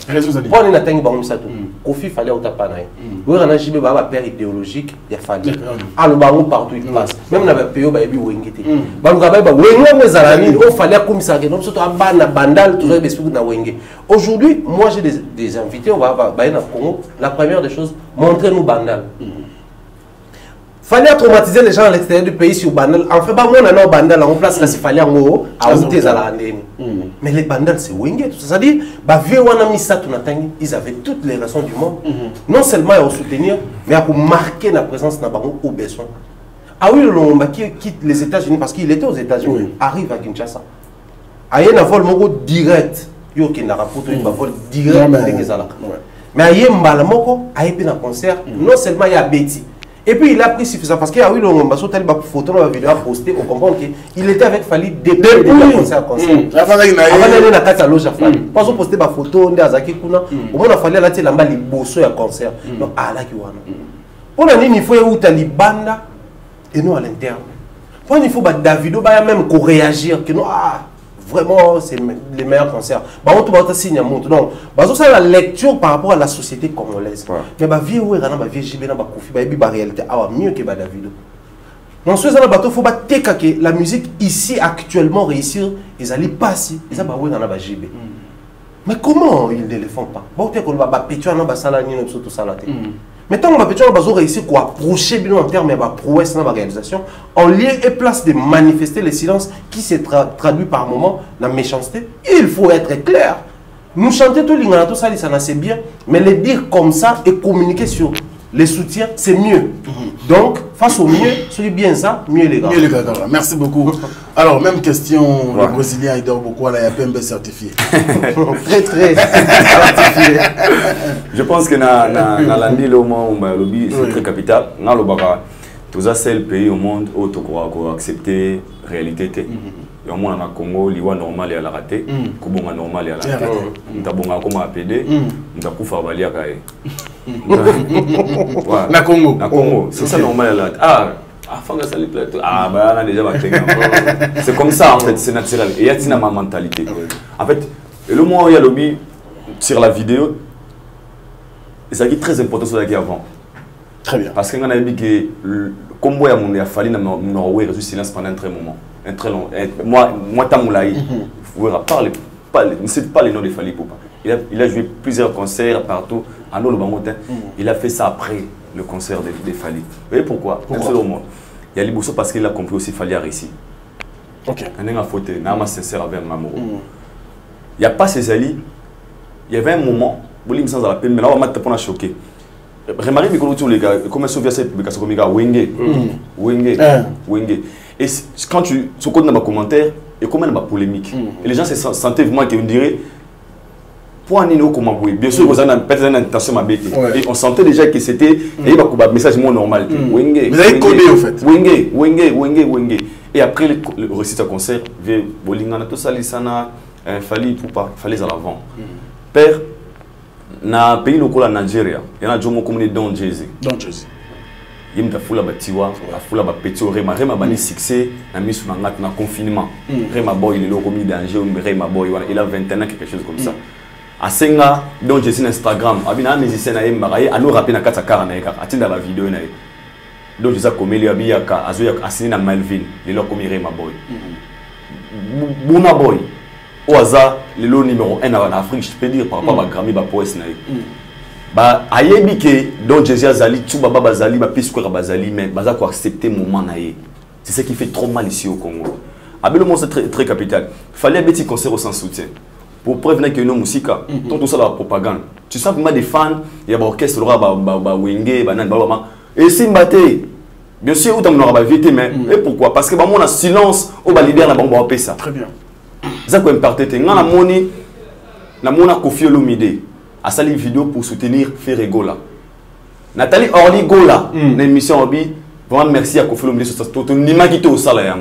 Pour Nina Tangi Baumisa, Kofi fallait au tapanaï. Ouera n'a Jib a père idéologique, il a fallu. Alors, Baron partout il passe. Même dans le pays, il y a Wengete. Barougabaï, Wengo, Zalani, il fallait comme ça, surtout à Bana, Bandal, tout ça, Wenge. Aujourd'hui, moi j'ai des invités, on va à Congo. La première des choses, montrez-nous Bandal. Fallait traumatiser les gens à l'extérieur du pays sur Bandal. En fait, moi, on a un Bandal en place, là, il fallait en haut, à Outé, mais les Bandal, c'est Wenge. C'est-à-dire, ils avaient toutes les raisons du monde. Non seulement à soutenir, mais à marquer la présence de Nabango au besoin. Ah oui, le Lomba qui quitte les États-Unis parce qu'il était aux États-Unis, arrive à Kinshasa. Il y a un vol direct. Il y a un vol direct. Mais il y a un concert, non seulement il y a Betty. Et puis il a pris suffisant parce qu'il y a eu le photo dans la vidéo à poster, on comprend qu'il était avec Fali depuis le concert à concert. Avant d'aller dans la loge à Fali. Pas on posté ma photo, on a Zaki Kuna, au moins il fallait là là-bas les bossos à concert. Donc à la Kiwana. Pour la ligne, il faut où tu as les bandes et nous à l'interne. Pour il faut que Davido même réagir que nous vraiment c'est les meilleurs concerts. Bah on tout signe monte. Donc bah ça la lecture par rapport à la société congolaise. Mais bah vieux ouais rana bah vieux JB na bah Kofi bah bi bah réalité mieux que bah Davido. Non ce ça bateau faut pas teka que la musique ici actuellement réussir ils allaient pas si ils ça bah ouais rana bah JB. Mais comment ils ne le font pas? Bah on qu'on va pétuer na bah sala ni tout ça là. Mais tant qu'on va pétuer on va réussir quoi approcher bien en termes de prouesse dans la réalisation en lieu et place de manifester le silence qui se traduit par moment dans la méchanceté. Il faut être clair. Nous chanter tout l'ingana tout ça c'est bien, mais le dire comme ça et communiquer sur les soutiens c'est mieux. Donc face au mieux, c'est bien ça, mieux les gars. Mieux les gars. Merci beaucoup. Alors même question, le Brésilien il dort beaucoup là, il y a PMB certifié. Très certifié. Je pense que dans l'année le moment où le lobby c'est très capital. Dans le Baka, tous les seuls pays au monde où tu dois accepter la réalité. Et au moins, dans le Congo, l'Iwa normal est à la raté, Kubonga normal est à la raté. Nous avons comme APD, nous avons fait Valia Kaye. Na Congo. Na Congo, c'est ça normal à la raté. Bah, déjà, c'est comme ça en fait, c'est naturel. Et il y a une mentalité. En fait, le moment où il y a le lobby sur la vidéo, c'est qui est très important sur la qui avant. Très bien. Parce qu'on a dit que le combo il a fallu Norway résoudre silence pendant un très moment. Un très long. Moi, Tamoulaï, vous ne citez pas les noms de Fali Poupa. Il a joué plusieurs concerts partout. À Nolo Bangotin. Il a fait ça après le concert de Fali. Vous voyez pourquoi? Il y a les boussons parce qu'il a compris aussi Fali a réussi. Ok. On est en faute, on est sincère avec Mamoru. Il n'y a pas ces alliés. Il y avait un moment, vous voulez sans la peine, mais là on m'a choqué. Remarquez que les gars, comment ils sont comme Wenge. Et quand tu comptes dans ma commentaire, il y a combien de polémiques. Et les gens se sentaient vraiment qu'on dirait, pour un niveau comme bien sûr, vous avez peut-être une intention à bêter. Et on sentait déjà que c'était un message moins normal. Vous avez codé en fait. Wenge. Et après le récit de concert, Bolingana, tout ça, Lissana, Fali Poupa, Fali à l'avant. Père, dans le pays local Nigeria, il y a des gens comme les Don Jay-Z. Il y a des gens qui ont fait des Rema Bani succès, il a mis un confinement. Rema Boy, il est commis danger, Rema Boy, il a 21 ans, quelque chose comme ça. À Senga, Don Jay-Z sur Instagram, il y a un musicien qui a rappelé dans 4 ans, il a la vidéo. Donc, je comme il y a assigné à Melvin, il a commis Rema Boy. Buna Boy, au hasard, le lot numéro 1 en Afrique, je peux dire par rapport à Grammy, par Poes. Bah, ayebi que Don Jay-Z Azali, Tchouba Bazali, Pisquera Bazali, mais Baza ko accepter moment naïe. C'est ce qui fait trop mal ici au Congo. Avec le monde c'est très capital. Il fallait un petit concert sans soutien. Pour prévenir que nous musique, tout ça la propagande. Tu sens vraiment des fans, il y a un orchestre, Wenge, et si mbaté, bien sûr, on aura vite, mais et pourquoi? Parce que on a silence, on va libérer la bombe à ça. Très bien. Ça quoi imparté, on a money, na mona Kofi Olomide. À sali vidéo pour soutenir Ferregola. Nathalie Orly Gola, l'émission Obi, Vraiment merci à Kofi Olomide sur ça. Ni ma quitté au salaire.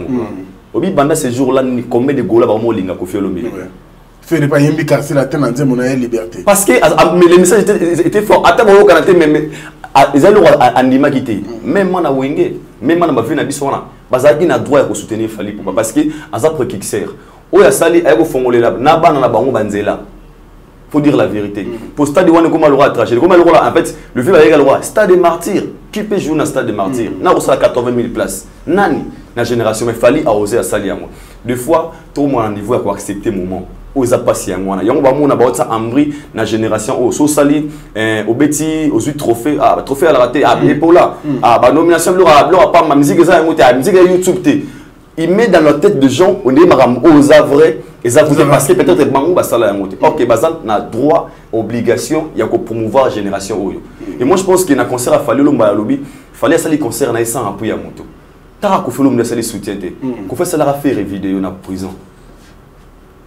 Obi banda ces jours-là, ni combien de gola vraiment linga Kofi Olomide. Fait pas yembi casser la tête en mon liberté. Parce que les messages étaient forts. Attends au Canada mais ils allaient à Nima quitté. Même moi na Wenge, même moi na ma vie na bisona. Bazaki na droit à soutenir Fally Poupa parce que azapre kixer. Oya sali ayo fongolé là, na bana na bango banzela. Faut dire la vérité. Pour Stade One comme le roi traché, comme le roi en fait, le film avec le roi Stade des Martyrs, qui peut jouer dans Stade des Martyrs. Na aussi 80 000 places. Nani na génération mais Fally a osé à sali à moi. Des fois, tout le monde a niveau à accepter moment. Oza passi à moi. Yong ba mona ba otsa ambri na génération au so sali au beti aux 8 trophées trophée à la raté à Epola ba nomination leur pas ma musique ça monter à musique YouTube té. Il met dans la tête de gens on est maram oza vrai et ça vous parce que peut-être bango ba sala ya monter. OK bazan na droit obligation il y a ko promouvoir génération oyo. Et moi je pense qu'il na concert à Fally Lomba lobby fallait sali concert na sans appui à moto. Tara ko fait l'homme sali soutien té. Ko fait ça la faire vidéo na prison.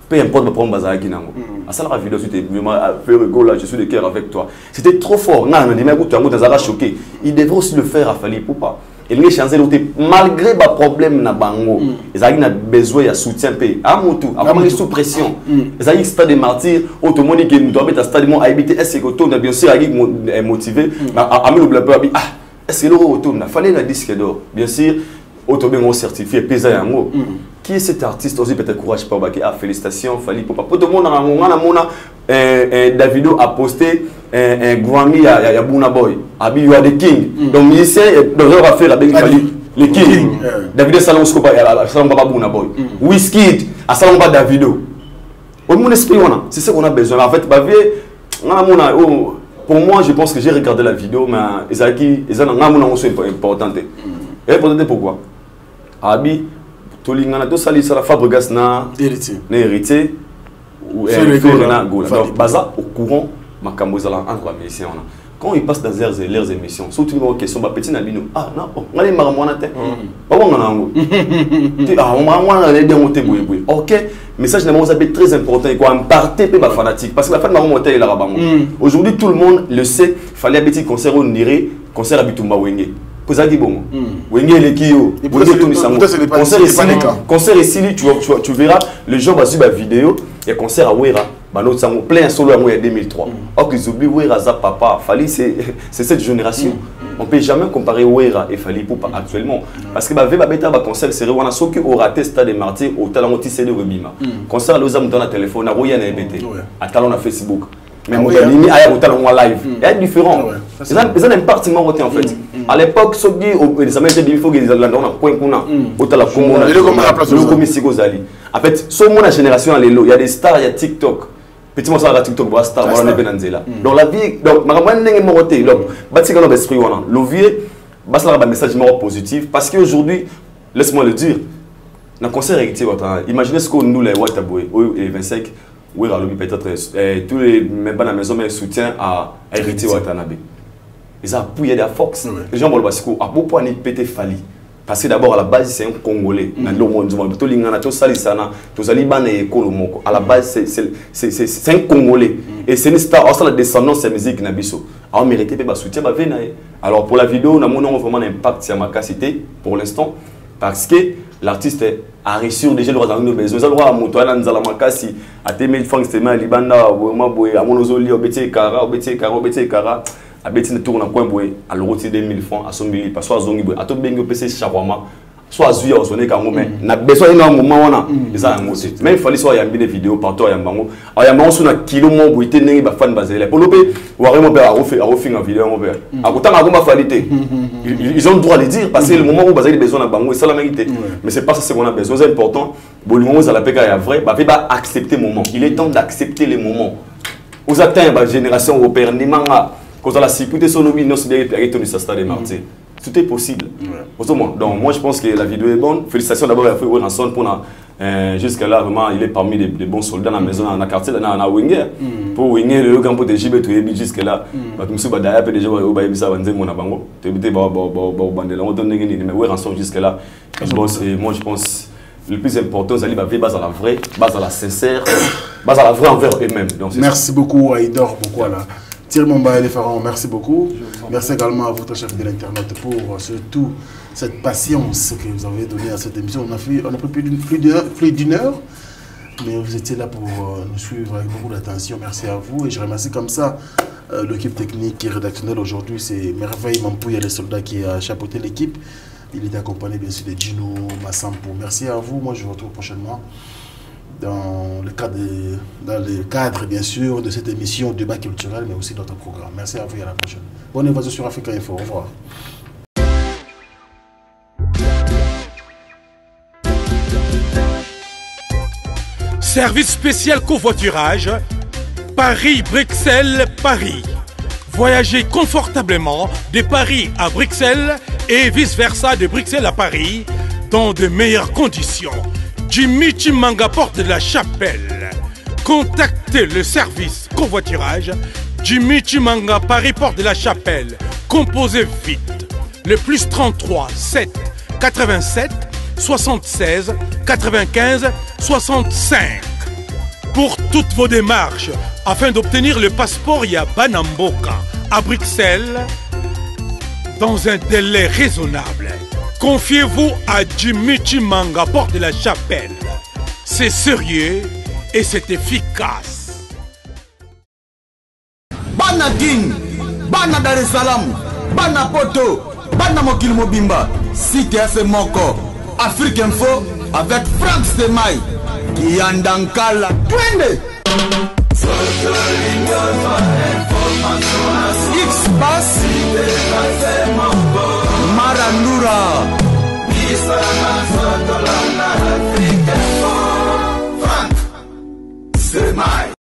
Peu importe ma prendre bazar qui nango. À ça la vidéo c'était vraiment faire rigolo là je suis de cœur avec toi. C'était trop fort. Non mais écoute tango tazara choqué. Il devrait aussi le faire à Fally Poupa. Et les chanceux malgré ba problème na bango. Ils ont besoin de soutien pay. À motu, à comment sous pression. Ils ont Stade des Martyrs, tout le monde qui doit mettre à Stade mon habité est-ce que tout bien sûr est motivé. À me le blabla ah est-ce que le retourne fallait la disque d'or. Bien sûr auto certifié pesa yango. Qui est cet artiste aussi peut-être courage pas baquer félicitations Fally Poupa pour tout le monde Davido a posté un Grammy ya Burna Boy abi you are the king donc musicien devrait faire la Fally le king Davido salon scopa salon pas Burna Boy Wizkid a salon pas Davido au mon esprit on a c'est ce qu'on a besoin en fait pour moi je pense que j'ai regardé la vidéo mais Isaki ils ont important et important pourquoi abi tolingana to sali sala Fabregas na héritier ou na gola donc baza au courant makambo zala entre les musiciens quand ils passent dans leurs émissions surtout les questions ba petit na bino ah non on aller maramwana te ba bon nango on maramwana les bien monter boy OK message na moi très important et quoi en partie pe ba fanatique parce que la fin de monter la rabango aujourd'hui tout le monde le sait fallait petit concert on dirait concert à Bitumba Wenge Kozaki bongo. Wenge lekio. Concert ici, tu verras, les gens vont suivre la vidéo. Il y a concert à Wera. Notre sang plein solo à moi en 2003. Or qu'ils oublient Wera za papa. Fally c'est cette génération. On ne peut jamais comparer Wera et Fally Poupa actuellement. Parce que va bêta va concert c'est on a ceux qui ont raté Stade des Martyrs au talent tissé de Rebima. Concert les hommes dans le téléphone à Roya na BT. À talent na Facebook. Mais mon ami a au talent live. C'est différent. Ils ont un partement voté en fait. À l'époque, ceux qui ont été il faut qu'ils aient un point qu'on a. Au talent comme on a. Le commissaire Gozali. En fait, sur mon génération, il y a des stars, il y a TikTok. Petit morceau à TikTok, voilà star, voilà Benanzela. Donc la vie, donc ma maman n'est pas mortée. Donc, bâti quand on esprit voilà. Le vieux, bah ça un message positif parce qu'aujourd'hui, laisse-moi le dire, dans le concert héritier, imaginez ce qu'on nous les Wataboué, et 25. Oui, peut-être tous les membres de la maison mais soutien à héritier Watanabe. Ils ont appuyé de la force. Les gens vont le voir à beau point de péter Fally. Parce que d'abord à la base c'est un Congolais. À la base c'est un Congolais. Et c'est une star. La descendance c'est musique Nabiso. Alors mérité pas soutien bah venez. Alors pour la vidéo on a vraiment un impact sur ma capacité pour l'instant parce que l'artiste a reçu déjà le droit de besoin. Le droit à monter à Nzala Makasi à 1000 francs c'est mal Libanda vraiment boy à monozoli au bétier Kara à bétier tourne en coin boy à l'euro 2000 francs à son millier parce que zongi boy à tout bengo PC chaque soit zuya ozone ka ngome na besoin ina moment wana eza ngose mais il fallait soit yambi des vidéos partout yambango ayambango suna kilo mo boité nengi ba fan bazela pour lopé waremo ba refaire vidéo mo père akutanga ngoma falité ils ont le droit de le dire parce que le moment où bazeli besoin na bango ça la mérité mais c'est pas ça qu'on a besoin c'est important bolingo za la peka ya vrai ba accepter moment il est temps d'accepter les moments aux atteints ba génération européenne ni manga cause la sécurité sonobi non c'est bien perito du Stade des Martyrs. Tout est possible. Donc moi je pense que la vidéo est bonne. Félicitations d'abord à Foucault Ranson pour jusqu'à là vraiment il est parmi les bons soldats dans la maison dans la quartier dans la Winger. Pour Winger le camp de JB tout est jusque là. Bah tout ça d'ailleurs déjà au baïbi ça vanze mon abango. Tu es ba bandela on donne ngini mais ouais Ranson jusque là. Moi je pense le plus important c'est d'aller base à la vraie, base à la sincère, base à la vraie envers eux-mêmes. Merci beaucoup Aïdor beaucoup là. Thierry Mombaye les Pharaons, merci beaucoup. Merci également à votre chef de l'Internet pour surtout cette patience que vous avez donnée à cette émission. On a pris plus d'une heure, mais vous étiez là pour nous suivre avec beaucoup d'attention. Merci à vous et je remercie comme ça l'équipe technique et rédactionnelle aujourd'hui. C'est Merveille Mampouya, le soldat qui a chapeauté l'équipe. Il est accompagné bien sûr de Gino Massampo. Merci à vous. Moi, je vous retrouve prochainement dans le cadre bien sûr de cette émission Débat culturel, mais aussi d'autres programmes. Merci à vous et à la prochaine. Bonne évasion sur Africa Info. Au revoir. Service spécial covoiturage Paris-Bruxelles-Paris. Voyagez confortablement de Paris à Bruxelles et vice-versa de Bruxelles à Paris dans de meilleures conditions. Jimmy Chimanga, porte de la Chapelle. Contactez le service covoiturage Jimmy Chimanga, Paris, porte de la Chapelle. Composez vite. Le plus 33 7 87 76 95 65. Pour toutes vos démarches, afin d'obtenir le passeport Yabanamboka à Bruxelles, dans un délai raisonnable, confiez-vous à Jimmy Chimanga, porte de la Chapelle. C'est sérieux et c'est efficace. Bana King, Bana Dar es Salaam, Bana Poto, Bana Mokil Mobimba, CTF Moko, Afrique Info avec Franck Stemai, Kiandankala, Twende. X-Bass, Marandura, Franck Stemai.